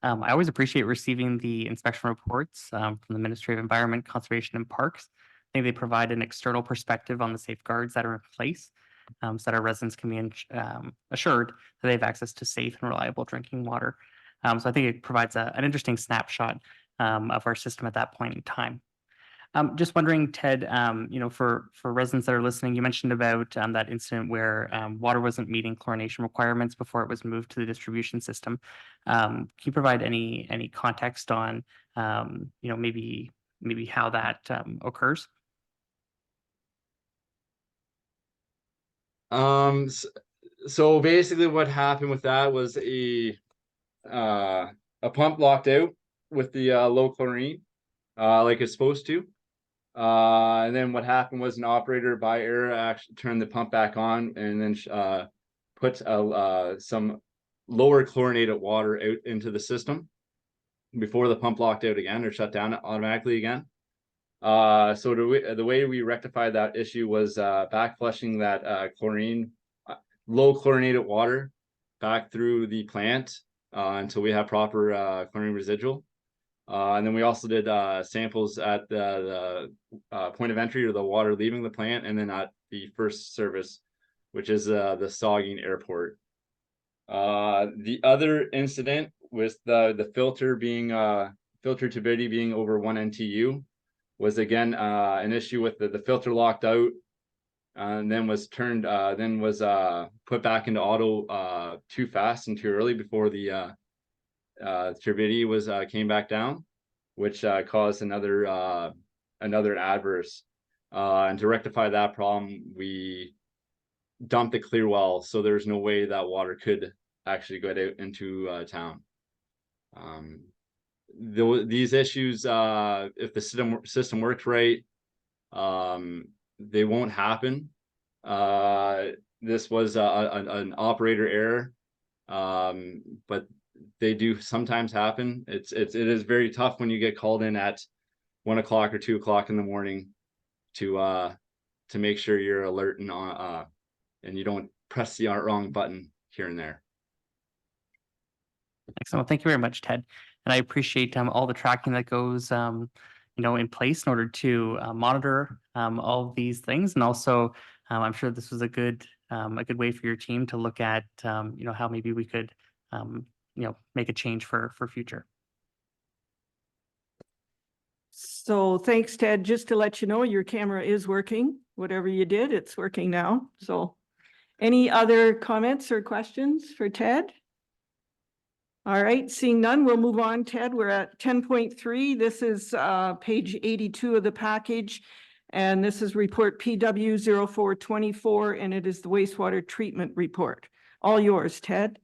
I always appreciate receiving the inspection reports from the Ministry of Environment, Conservation and Parks. I think they provide an external perspective on the safeguards that are in place, so that our residents can be assured that they have access to safe and reliable drinking water. So I think it provides an interesting snapshot of our system at that point in time. Just wondering, Ted, for residents that are listening, you mentioned about that incident where water wasn't meeting chlorination requirements before it was moved to the distribution system. Can you provide any context on, maybe how that occurs? So basically what happened with that was a pump locked out with the low chlorine, like it's supposed to. And then what happened was an operator by error actually turned the pump back on and then put some lower chlorinated water out into the system before the pump locked out again or shut down automatically again. So the way we rectified that issue was back flushing that low chlorinated water back through the plant until we have proper chlorine residual. And then we also did samples at the point of entry or the water leaving the plant, and then at the first service, which is the Saugeen Airport. The other incident with the filter turbidity being over 1 NTU was again an issue with the filter locked out and then was turned, put back into auto, too fast and too early before the, turbidity was, came back down, which, caused another adverse. And to rectify that problem, we dumped the clear well, so there's no way that water could actually go out into, town. These issues, if the system works right, they won't happen. This was an operator error, but they do sometimes happen. It is very tough when you get called in at 1 o'clock or 2 o'clock in the morning to make sure you're alert and on, and you don't press the wrong button here and there. Excellent. Thank you very much, Ted. And I appreciate all the tracking that goes in place in order to monitor all of these things. And also, I'm sure this was a good way for your team to look at how maybe we could make a change for future. So thanks, Ted. Just to let you know, your camera is working. Whatever you did, it's working now. So any other comments or questions for Ted? All right, seeing none, we'll move on, Ted. We're at 10.3. This is page 82 of the package. And this is report PW 0424, and it is the wastewater treatment report. All yours, Ted.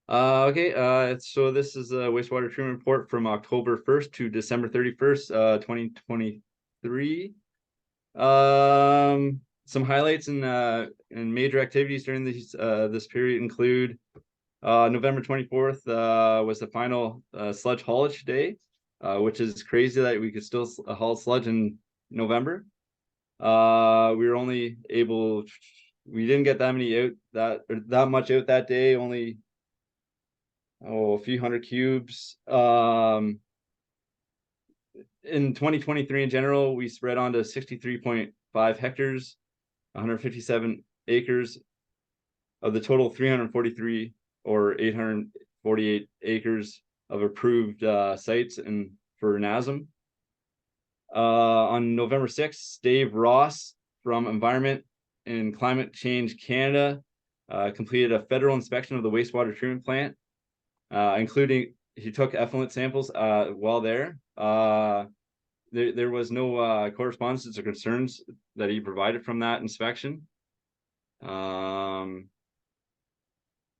Okay, so this is a wastewater treatment report from October 1st to December 31st, 2023. Some highlights and major activities during this period include November 24th was the final sludge haulage day, which is crazy that we could still haul sludge in November. We were only able, we didn't get that many out that much out that day, only a few hundred cubes. In 2023 in general, we spread onto 63.5 hectares, 157 acres of the total 343 or 848 acres of approved sites for NASM. On November 6th, Dave Ross from Environment and Climate Change Canada completed a federal inspection of the wastewater treatment plant, including he took effluent samples while there. There was no correspondence or concerns that he provided from that inspection.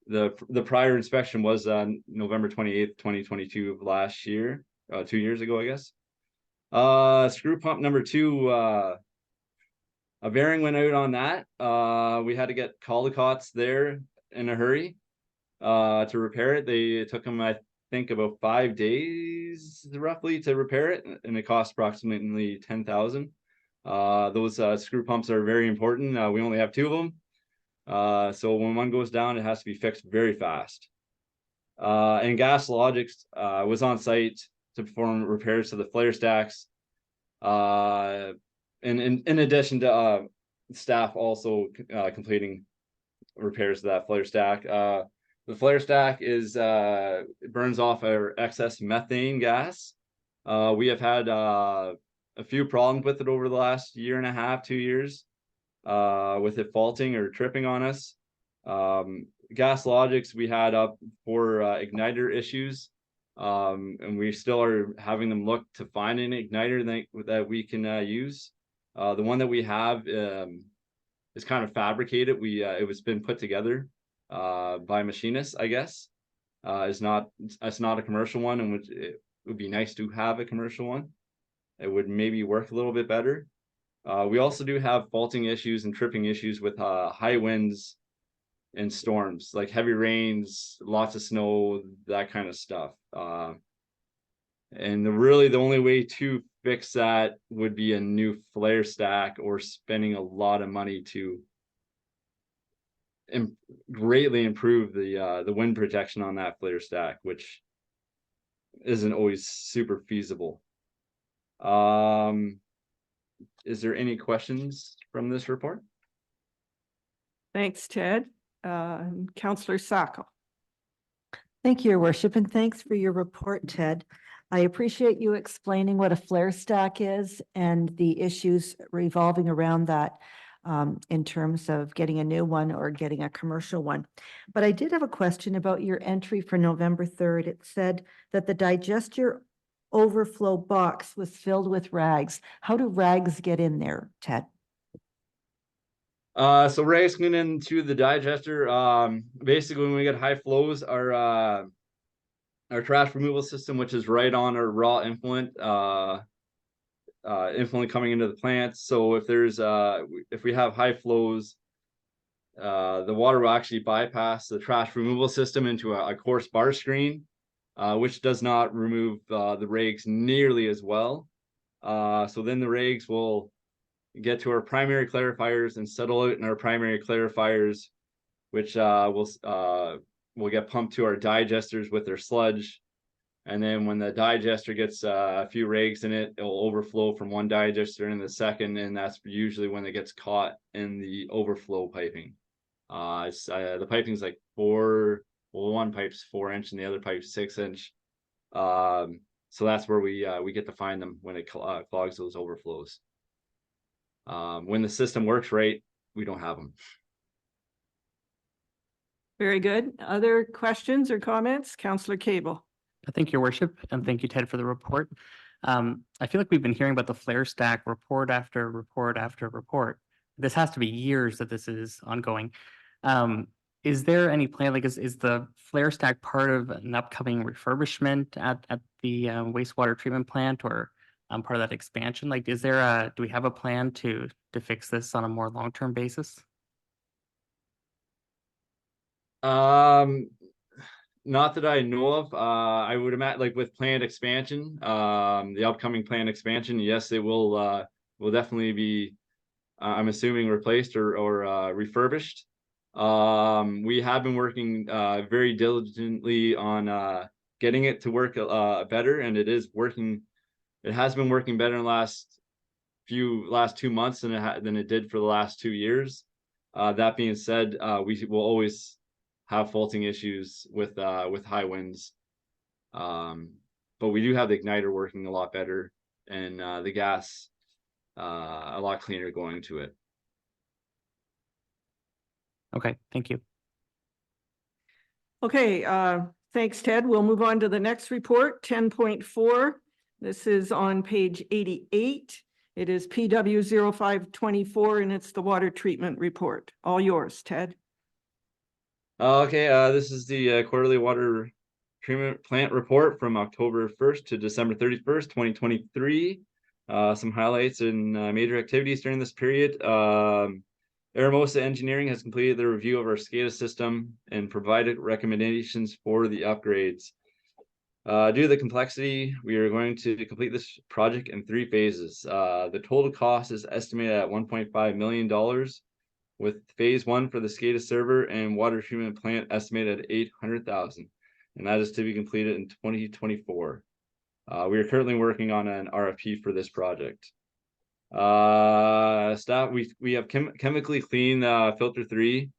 The prior inspection was on November 28th, 2022 of last year, 2 years ago, I guess. Screw pump number 2, a bearing went out on that. We had to get Caldicots there in a hurry to repair it. It took them, I think, about 5 days roughly to repair it, and it cost approximately $10,000. Those screw pumps are very important. We only have 2 of them. So when one goes down, it has to be fixed very fast. And Gas Logics was on site to perform repairs to the flare stacks. In addition to staff also completing repairs to that flare stack. The flare stack is burns off our excess methane gas. We have had a few problems with it over the last 1.5 to 2 years. With it faulting or tripping on us. Gas Logics we had up for igniter issues, and we still are having them look to find an igniter that we can use. The one that we have is kind of fabricated. It was been put together by machinists, I guess. It's not a commercial one, and it would be nice to have a commercial one. It would maybe work a little bit better. We also do have faulting issues and tripping issues with high winds and storms, like heavy rains, lots of snow, that kind of stuff. And really the only way to fix that would be a new flare stack or spending a lot of money to greatly improve the wind protection on that flare stack, which isn't always super feasible. Is there any questions from this report? Thanks, Ted. Councillor Sacco. Thank you, Your Worship, and thanks for your report, Ted. I appreciate you explaining what a flare stack is and the issues revolving around that in terms of getting a new one or getting a commercial one. But I did have a question about your entry for November 3rd. It said that the digester overflow box was filled with rags. How do rags get in there, Ted? So rags going into the digester. Basically when we get high flows, our trash removal system, which is right on our raw influent, influent coming into the plant. So if there's if we have high flows, the water will actually bypass the trash removal system into a coarse bar screen, which does not remove the rags nearly as well. So then the rags will get to our primary clarifiers and settle out in our primary clarifiers, which will get pumped to our digesters with their sludge. And then when the digester gets a few rags in it, it'll overflow from one digester into the second, and that's usually when it gets caught in the overflow piping. The piping is like one pipe's 4-inch and the other pipe's 6-inch. So that's where we get to find them when it clogs those overflows. When the system works right, we don't have them. Very good. Other questions or comments? Councillor Cable. Thank you, Your Worship, and thank you, Ted, for the report. I feel like we've been hearing about the flare stack report after report after report. This has to be years that this is ongoing. Is there any plan, like is the flare stack part of an upcoming refurbishment at the wastewater treatment plant, or part of that expansion? Like, is there do we have a plan to fix this on a more long-term basis? Not that I know of. I would imagine, like with planned expansion, the upcoming planned expansion, yes, it will definitely be, I'm assuming, replaced or refurbished. We have been working very diligently on getting it to work better, and it is working. It has been working better in the last 2 months than it did for the last 2 years. That being said, we will always have faulting issues with high winds. But we do have the igniter working a lot better, and the gas a lot cleaner going to it. Okay, thank you. Okay, thanks, Ted. We'll move on to the next report, 10.4. This is on page 88. It is PW 0524, and it's the water treatment report. All yours, Ted. Okay, this is the quarterly water treatment plant report from October 1st to December 31st, 2023. Some highlights and major activities during this period. Aramosa Engineering has completed the review of our SCADA system and provided recommendations for the upgrades. Due to the complexity, we are going to complete this project in 3 phases. The total cost is estimated at $1.5 million, with phase 1 for the SCADA server and water treatment plant estimated at $800,000, and that is to be completed in 2024. We are currently working on an RFP for this project. Staff, we have chemically cleaned filter 3,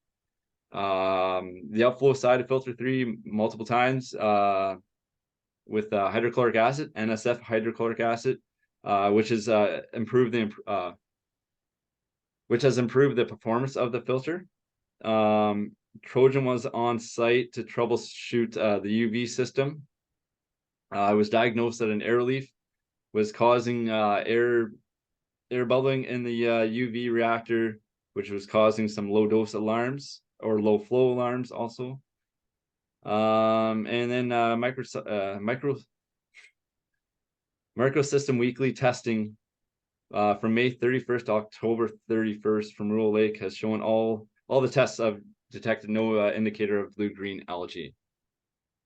the upflow side of filter 3 multiple times with hydrochloric acid, NSF hydrochloric acid, which has improved the performance of the filter. Trojan was on site to troubleshoot the UV system. It was diagnosed that an air leak was causing air bubbling in the UV reactor, which was causing some low dose alarms or low flow alarms also. And then microsystem weekly testing from May 31st to October 31st from Rural Lake has shown all the tests have detected no indicator of blue-green algae.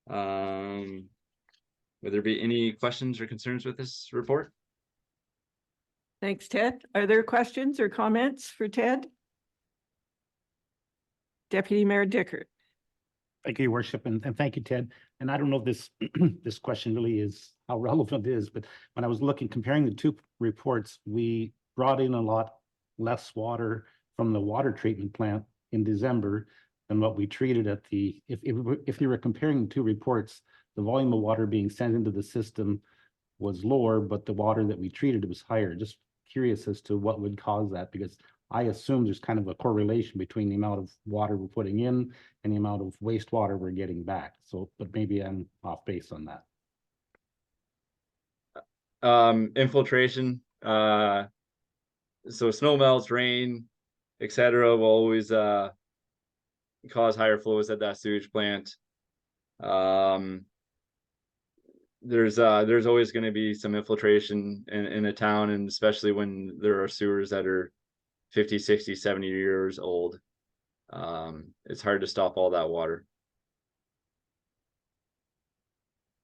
Would there be any questions or concerns with this report? Thanks, Ted. Are there questions or comments for Ted? Deputy Mayor Dickert. Thank you, Your Worship, and thank you, Ted. And I don't know if this this question really is how relevant it is, but when I was comparing the 2 reports, we brought in a lot less water from the water treatment plant in December than what we treated at the, if you were comparing the 2 reports, the volume of water being sent into the system was lower, but the water that we treated was higher. Just curious as to what would cause that, because I assume there's kind of a correlation between the amount of water we're putting in and the amount of wastewater we're getting back. So, but maybe I'm off base on that. Infiltration, so snow melts, rain, etc. will always cause higher flows at that sewage plant. There's always going to be some infiltration in a town, and especially when there are sewers that are 50, 60, 70 years old. It's hard to stop all that water.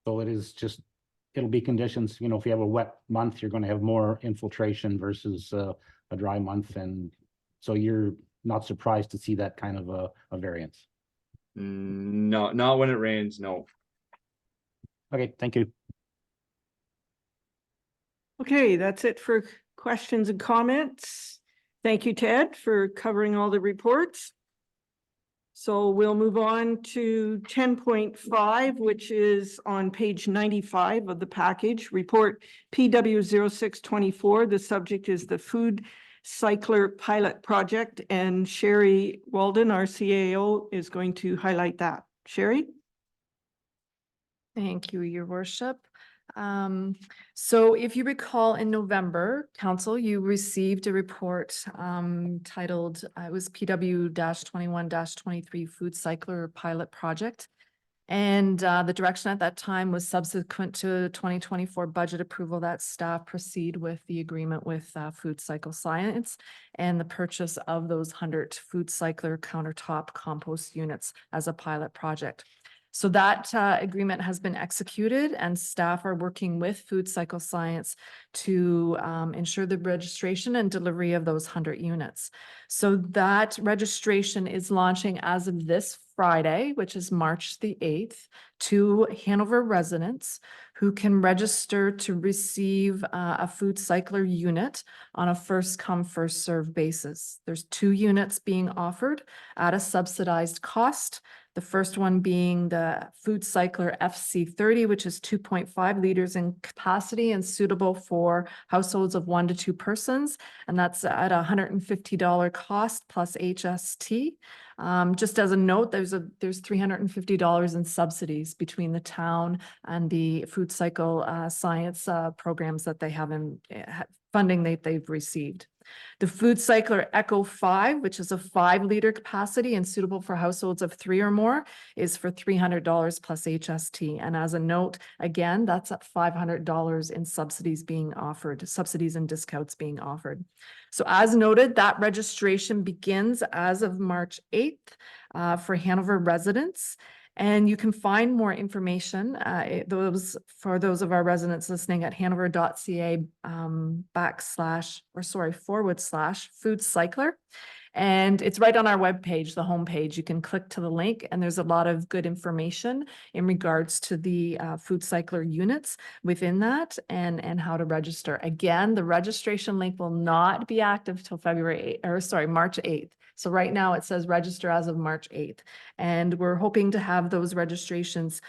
So it is just, it'll be conditions, you know, if you have a wet month, you're going to have more infiltration versus a dry month. And so you're not surprised to see that kind of a variance. No, not when it rains, no. Okay, thank you. Okay, that's it for questions and comments. Thank you, Ted, for covering all the reports. So we'll move on to 10.5, which is on page 95 of the package, report PW 0624. The subject is the Food Cycler Pilot Project, and Sherry Walden, our CAO, is going to highlight that. Sherry? Thank you, Your Worship. So if you recall, in November, Council, you received a report titled, it was PW-21-23 Food Cycler Pilot Project. And the direction at that time was subsequent to 2024 budget approval that staff proceed with the agreement with Food Cycle Science and the purchase of those 100 Food Cycler countertop compost units as a pilot project. So that agreement has been executed, and staff are working with Food Cycle Science to ensure the registration and delivery of those 100 units. So that registration is launching as of this Friday, which is March the 8th, to Hanover residents who can register to receive a Food Cycler unit on a first come, first served basis. There's 2 units being offered at a subsidized cost. The first one being the Food Cycler FC30, which is 2.5 liters in capacity and suitable for households of 1 to 2 persons. And that's at $150 cost plus HST. Just as a note, there's $350 in subsidies between the town and the Food Cycle Science programs that they have in funding that they've received. The Food Cycler Echo 5, which is a 5-liter capacity and suitable for households of 3 or more, is for $300 plus HST. And as a note, again, that's at $500 in subsidies being offered, subsidies and discounts being offered. So as noted, that registration begins as of March 8th for Hanover residents. And you can find more information, for those of our residents listening, at hanover.ca / Food Cycler. And it's right on our webpage, the homepage. You can click to the link, and there's a lot of good information in regards to the Food Cycler units within that and how to register. Again, the registration link will not be active till March 8th. So right now it says register as of March 8th. And we're hoping to have those registrations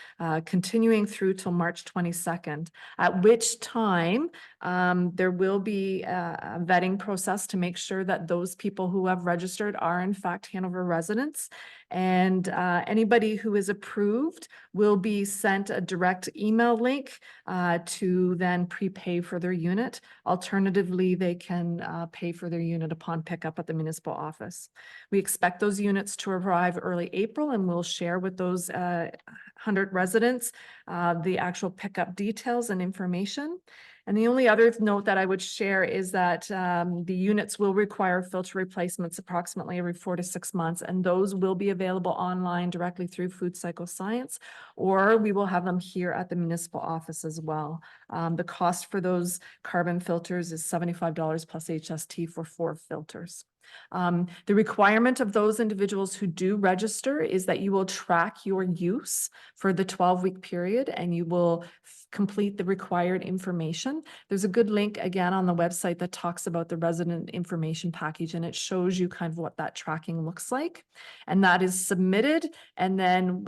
continuing through till March 22nd, at which time there will be a vetting process to make sure that those people who have registered are in fact Hanover residents. And anybody who is approved will be sent a direct email link to then prepay for their unit. Alternatively, they can pay for their unit upon pickup at the municipal office. We expect those units to arrive early April, and we'll share with those 100 residents the actual pickup details and information. And the only other note that I would share is that the units will require filter replacements approximately every 4 to 6 months, and those will be available online directly through Food Cycle Science, or we will have them here at the municipal office as well. The cost for those carbon filters is $75 plus HST for 4 filters. The requirement of those individuals who do register is that you will track your use for the 12-week period and you will complete the required information. There's a good link again on the website that talks about the resident information package, and it shows you kind of what that tracking looks like. And that is submitted, and then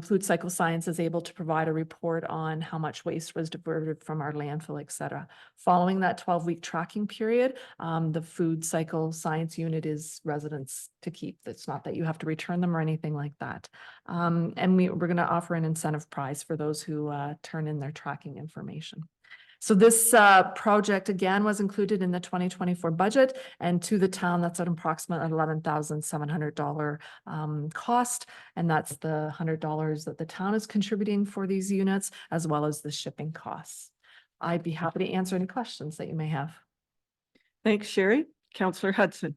Food Cycle Science is able to provide a report on how much waste was diverted from our landfill, et cetera. Following that 12-week tracking period, the Food Cycle Science unit is residents to keep. It's not that you have to return them or anything like that. And we're going to offer an incentive prize for those who turn in their tracking information. So this project again was included in the 2024 budget, and to the town, that's an approximate $11,700 cost. And that's the $100 that the town is contributing for these units, as well as the shipping costs. I'd be happy to answer any questions that you may have. Thanks, Sherry. Councillor Hudson.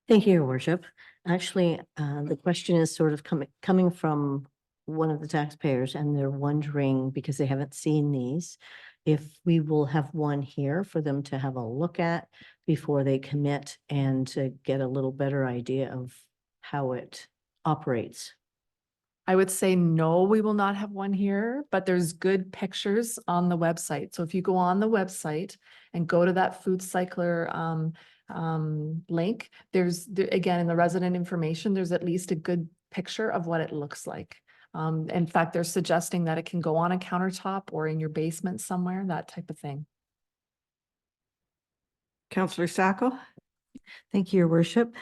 Thank you, Your Worship. Actually, the question is sort of coming from one of the taxpayers, and they're wondering, because they haven't seen these, if we will have one here for them to have a look at before they commit and to get a little better idea of how it operates. I would say no, we will not have one here, but there's good pictures on the website. So if you go on the website and go to that Food Cycler link, again, in the resident information, there's at least a good picture of what it looks like. In fact, they're suggesting that it can go on a countertop or in your basement somewhere, that type of thing. Councillor Sacco. Thank you, Your Worship.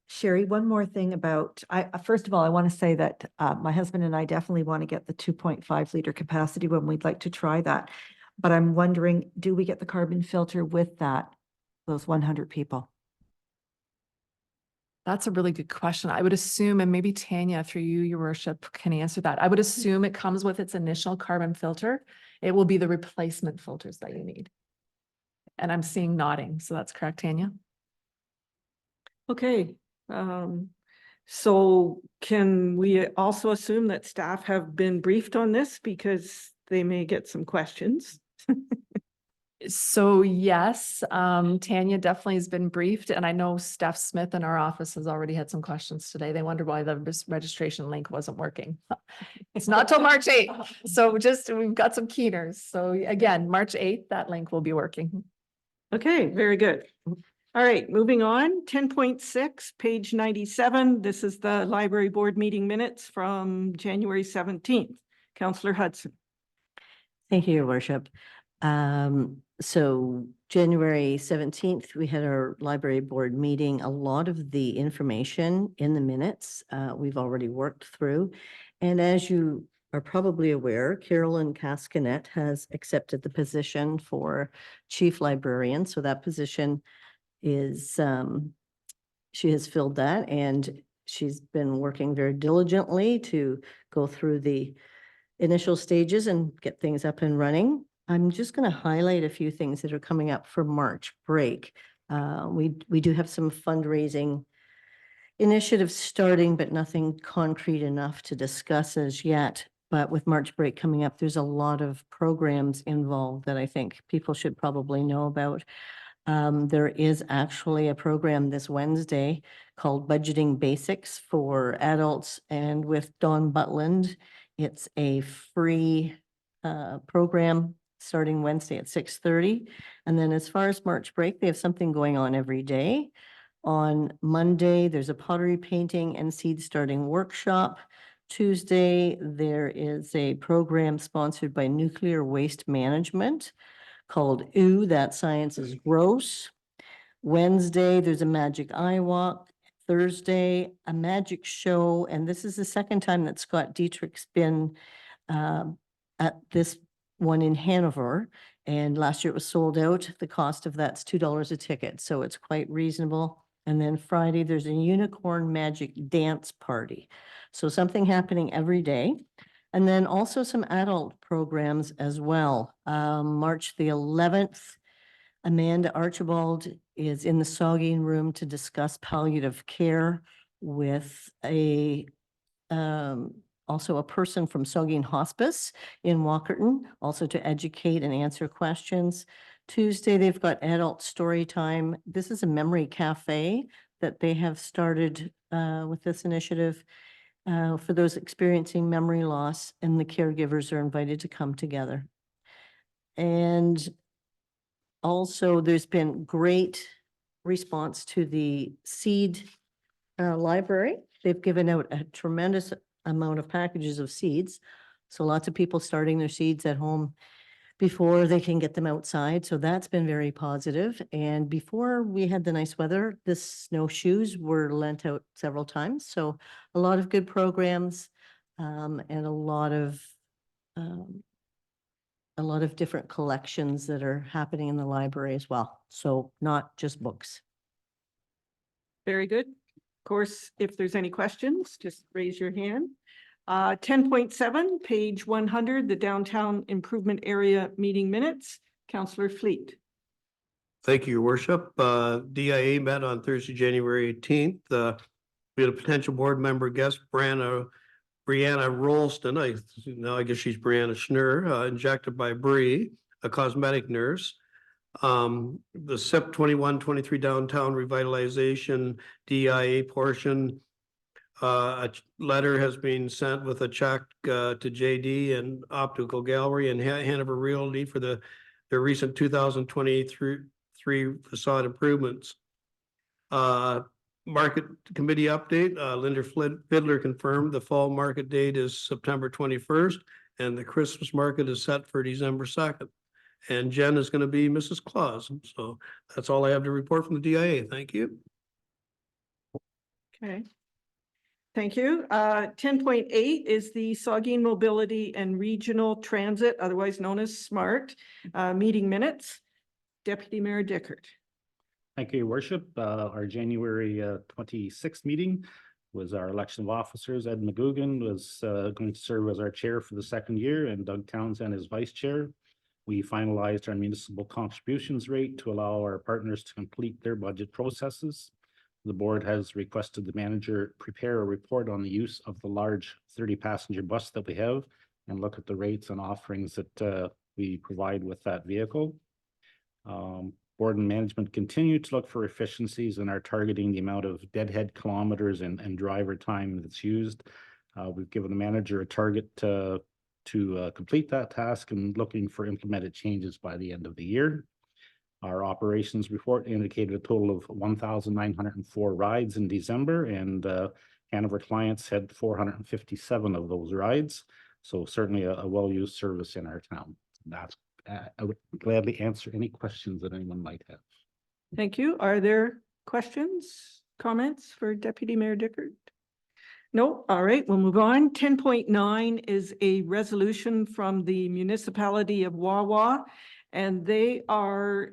Sherry, one more thing about, first of all, I want to say that my husband and I definitely want to get the 2.5 liter capacity when we'd like to try that. But I'm wondering, do we get the carbon filter with that, those 100 people? That's a really good question. I would assume, and maybe Tanya, through you, Your Worship, can answer that. I would assume it comes with its initial carbon filter. It will be the replacement filters that you need. And I'm seeing nodding, so that's correct, Tanya? Okay. So can we also assume that staff have been briefed on this, because they may get some questions? So yes, Tanya definitely has been briefed, and I know Steph Smith in our office has already had some questions today. They wondered why the registration link wasn't working. It's not till March 8th. So we've got some keeners. So again, March 8th, that link will be working. Okay, very good. All right, moving on, 10.6, page 97. This is the library board meeting minutes from January 17th. Councillor Hudson. Thank you, Your Worship. So January 17th, we had our library board meeting. A lot of the information in the minutes we've already worked through. And as you are probably aware, Carolyn Cascanet has accepted the position for chief librarian. So that position is, she has filled that, and she's been working very diligently to go through the initial stages and get things up and running. I'm just going to highlight a few things that are coming up for March break. We do have some fundraising initiatives starting, but nothing concrete enough to discuss as yet. But with March break coming up, there's a lot of programs involved that I think people should probably know about. There is actually a program this Wednesday called Budgeting Basics for Adults, and with Dawn Butland, it's a free program starting Wednesday at 6:30. And then as far as March break, they have something going on every day. On Monday, there's a pottery painting and seed starting workshop. Tuesday, there is a program sponsored by Nuclear Waste Management called Ooh, That Science is Gross. Wednesday, there's a Magic Eye Walk. Thursday, a magic show. And this is the second time that Scott Dietrich's been at this one in Hanover. And last year it was sold out. The cost of that's $2 a ticket. So it's quite reasonable. And then Friday, there's a unicorn magic dance party. So something happening every day. And then also some adult programs as well. March the 11th, Amanda Archibald is in the Saugeen Room to discuss palliative care with also a person from Saugeen Hospice in Walkerton, also to educate and answer questions. Tuesday, they've got adult story time. This is a memory cafe that they have started with this initiative for those experiencing memory loss, and the caregivers are invited to come together. And also, there's been great response to the seed library. They've given out a tremendous amount of packages of seeds. So lots of people starting their seeds at home before they can get them outside. So that's been very positive. And before we had the nice weather, the snowshoes were lent out several times. So a lot of good programs and a lot of different collections that are happening in the library as well. So not just books. Very good. Of course, if there's any questions, just raise your hand. 10.7, page 100, the Downtown Improvement Area meeting minutes. Councillor Fleet. Thank you, Your Worship. DIA met on Thursday, January 18th. We had a potential board member guest, Brianna Rolston. I guess she's Brianna Schnur, injected by Bree, a cosmetic nurse. The SIP 21-23 downtown revitalization DIA portion. A letter has been sent with a check to JD and Optical Gallery and Hanover Realty for their recent 2023 facade improvements. Market committee update, Linda Fiddler confirmed the fall market date is September 21st and the Christmas market is set for December 2nd. And Jen is going to be Mrs. Claus. So that's all I have to report from the DIA. Thank you. Okay. Thank you. 10.8 is the Saugeen Mobility and Regional Transit, otherwise known as SMART, meeting minutes. Deputy Mayor Dickert. Thank you, Your Worship. Our January 26th meeting was our election of officers. Ed McGugan was going to serve as our chair for the second year and Doug Townsend as vice chair. We finalized our municipal contributions rate to allow our partners to complete their budget processes. The board has requested the manager prepare a report on the use of the large 30-passenger bus that we have and look at the rates and offerings that we provide with that vehicle. Board and management continue to look for efficiencies and are targeting the amount of deadhead kilometers and driver time that's used. We've given the manager a target to complete that task and looking for implemented changes by the end of the year. Our operations report indicated a total of 1,904 rides in December, and Hanover clients had 457 of those rides. So certainly a well-used service in our town. That's I would gladly answer any questions that anyone might have. Thank you. Are there questions, comments for Deputy Mayor Dickert? No. All right, we'll move on. 10.9 is a resolution from the municipality of Wawa, and they are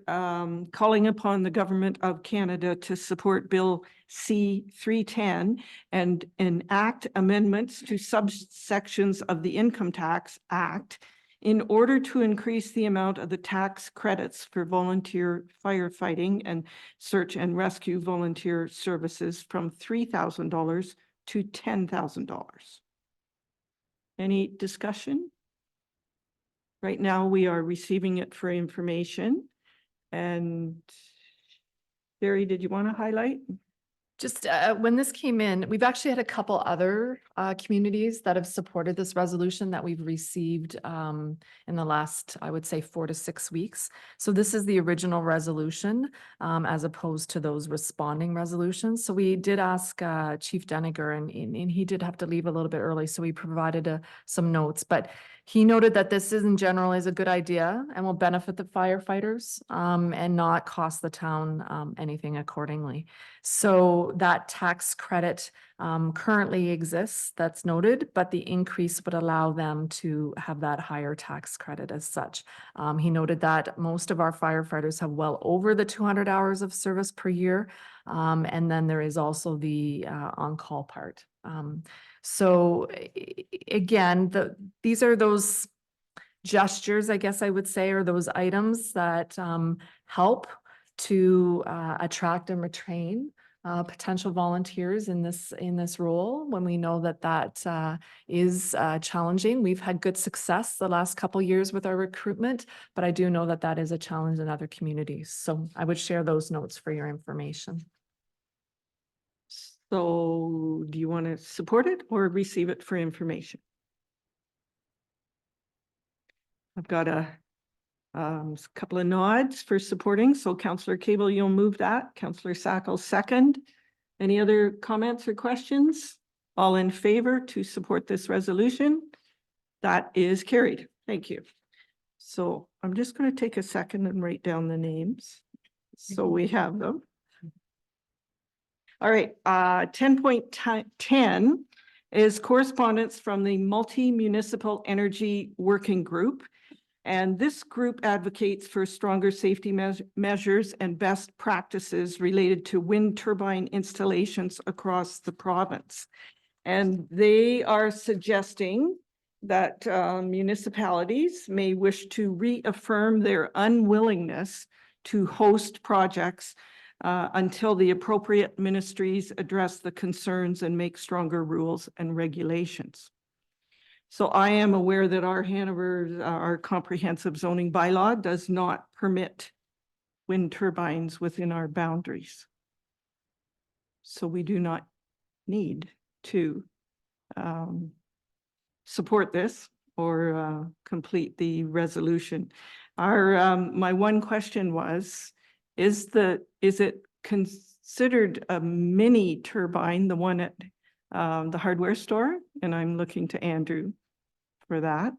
calling upon the Government of Canada to support Bill C-310 and enact amendments to subsections of the Income Tax Act in order to increase the amount of the tax credits for volunteer firefighting and search and rescue volunteer services from $3,000 to $10,000. Any discussion? Right now, we are receiving it for information. And Barry, did you want to highlight? Just when this came in, we've actually had a couple other communities that have supported this resolution that we've received in the last, I would say, 4 to 6 weeks. So this is the original resolution as opposed to those responding resolutions. So we did ask Chief Deniger, and he did have to leave a little bit early, so we provided some notes. But he noted that this in general is a good idea and will benefit the firefighters and not cost the town anything accordingly. So that tax credit currently exists, that's noted, but the increase would allow them to have that higher tax credit as such. He noted that most of our firefighters have well over the 200 hours of service per year. And then there is also the on-call part. So again, these are those gestures, I guess I would say, or those items that help to attract and retain potential volunteers in this role when we know that is challenging. We've had good success the last couple years with our recruitment, but I do know that is a challenge in other communities. So I would share those notes for your information. So do you want to support it or receive it for information? I've got a couple of nods for supporting. So Councillor Cable, you'll move that. Councillor Sackle second. Any other comments or questions? All in favor to support this resolution? That is carried. Thank you. So I'm just going to take a second and write down the names so we have them. All right, 10.10 is correspondence from the Multi-Municipal Energy Working Group. And this group advocates for stronger safety measures and best practices related to wind turbine installations across the province. And they are suggesting that municipalities may wish to reaffirm their unwillingness to host projects until the appropriate ministries address the concerns and make stronger rules and regulations. So I am aware that our comprehensive zoning bylaw does not permit wind turbines within our boundaries. So we do not need to support this or complete the resolution. My one question was, is it considered a mini turbine, the one at the hardware store? And I'm looking to Andrew for that.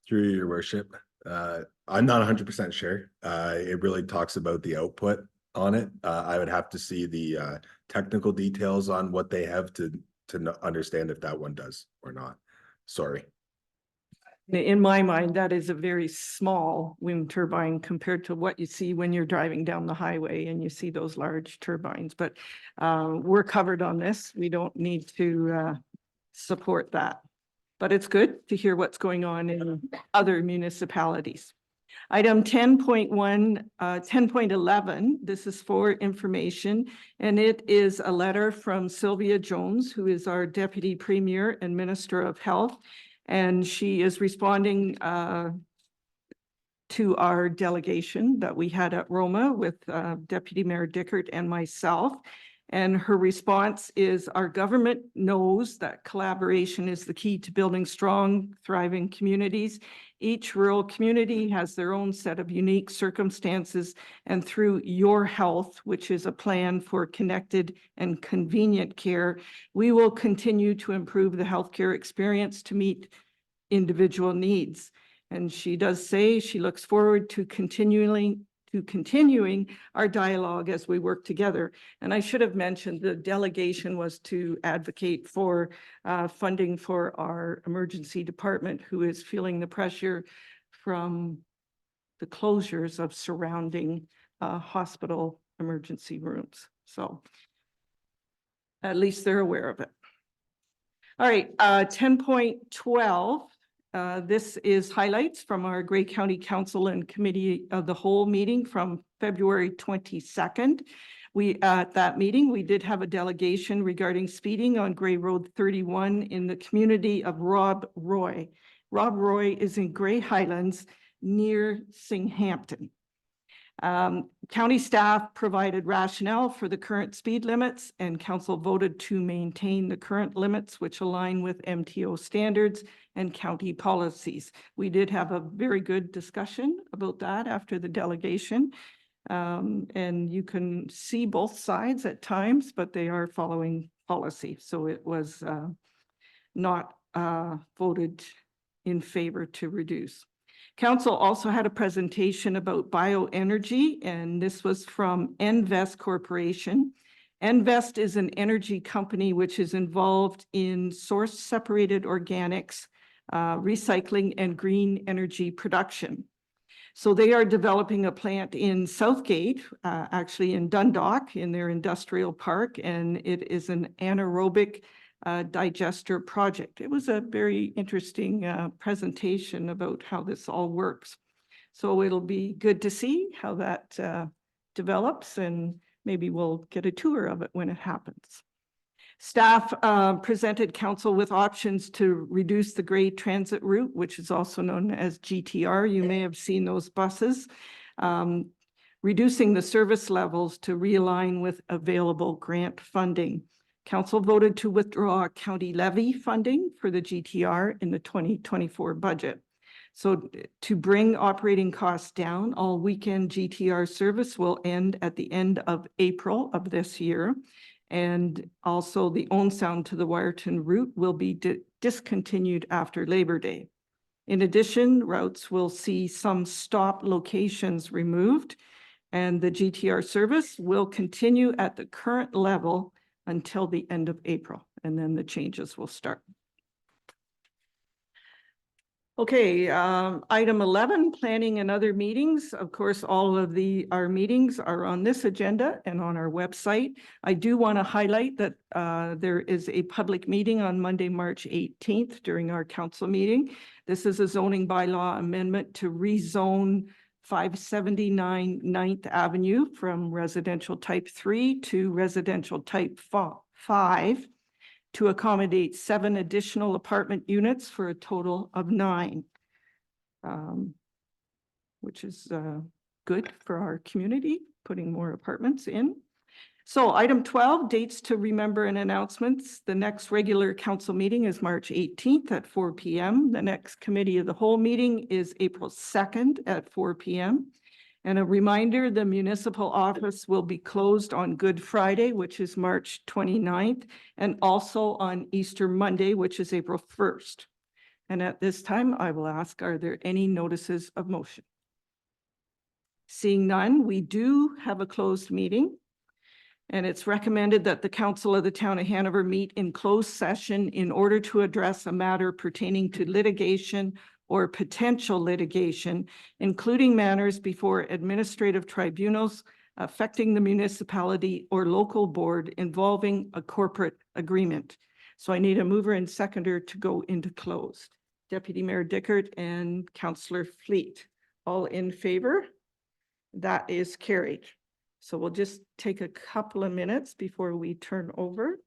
Through your worship, I'm not 100% sure. It really talks about the output on it. I would have to see the technical details on what they have to understand if that one does or not. Sorry. In my mind, that is a very small wind turbine compared to what you see when you're driving down the highway and you see those large turbines. But we're covered on this. We don't need to support that. But it's good to hear what's going on in other municipalities. Item 10.11, this is for information, and it is a letter from Sylvia Jones, who is our Deputy Premier and Minister of Health. And she is responding to our delegation that we had at Roma with Deputy Mayor Dickert and myself. And her response is, our government knows that collaboration is the key to building strong, thriving communities. Each rural community has their own set of unique circumstances, and through Your Health, which is a plan for connected and convenient care, we will continue to improve the healthcare experience to meet individual needs. And she does say she looks forward to continuing our dialogue as we work together. And I should have mentioned the delegation was to advocate for funding for our emergency department, who is feeling the pressure from the closures of surrounding hospital emergency rooms. So at least they're aware of it. All right, 10.12. This is highlights from our Grey County Council and Committee of the Whole meeting from February 22nd. At that meeting, we did have a delegation regarding speeding on Grey Road 31 in the community of Rob Roy. Rob Roy is in Grey Highlands near Singhampton. County staff provided rationale for the current speed limits, and council voted to maintain the current limits, which align with MTO standards and county policies. We did have a very good discussion about that after the delegation. And you can see both sides at times, but they are following policy. So it was not voted in favor to reduce. Council also had a presentation about bioenergy, and this was from Envest Corporation. Envest is an energy company which is involved in source separated organics, recycling, and green energy production. So they are developing a plant in Southgate, actually in Dundalk, in their industrial park, and it is an anaerobic digester project. It was a very interesting presentation about how this all works. So it'll be good to see how that develops, and maybe we'll get a tour of it when it happens. Staff presented council with options to reduce the Gray Transit route, which is also known as GTR. You may have seen those buses. Reducing the service levels to realign with available grant funding. Council voted to withdraw county levy funding for the GTR in the 2024 budget. So to bring operating costs down, all weekend GTR service will end at the end of April of this year. And also the Owen Sound to the Wyerton route will be discontinued after Labor Day. In addition, routes will see some stop locations removed, and the GTR service will continue at the current level until the end of April, and then the changes will start. Okay, item 11, planning and other meetings. Of course, all of our meetings are on this agenda and on our website. I do want to highlight that there is a public meeting on Monday, March 18th during our council meeting. This is a zoning bylaw amendment to rezone 579 9th Avenue from residential type 3 to residential type 5 to accommodate 7 additional apartment units for a total of 9, which is good for our community, putting more apartments in. So item 12, dates to remember and announcements. The next regular council meeting is March 18th at 4 p.m. The next committee of the whole meeting is April 2nd at 4 p.m. And a reminder, the municipal office will be closed on Good Friday, which is March 29th, and also on Easter Monday, which is April 1st. And at this time, I will ask, are there any notices of motion? Seeing none, we do have a closed meeting. And it's recommended that the Council of the Town of Hanover meet in closed session in order to address a matter pertaining to litigation or potential litigation, including matters before administrative tribunals affecting the municipality or local board involving a corporate agreement. So I need a mover and seconder to go into closed. Deputy Mayor Dickert and Councillor Fleet, all in favor? That is carried. So we'll just take a couple of minutes before we turn over.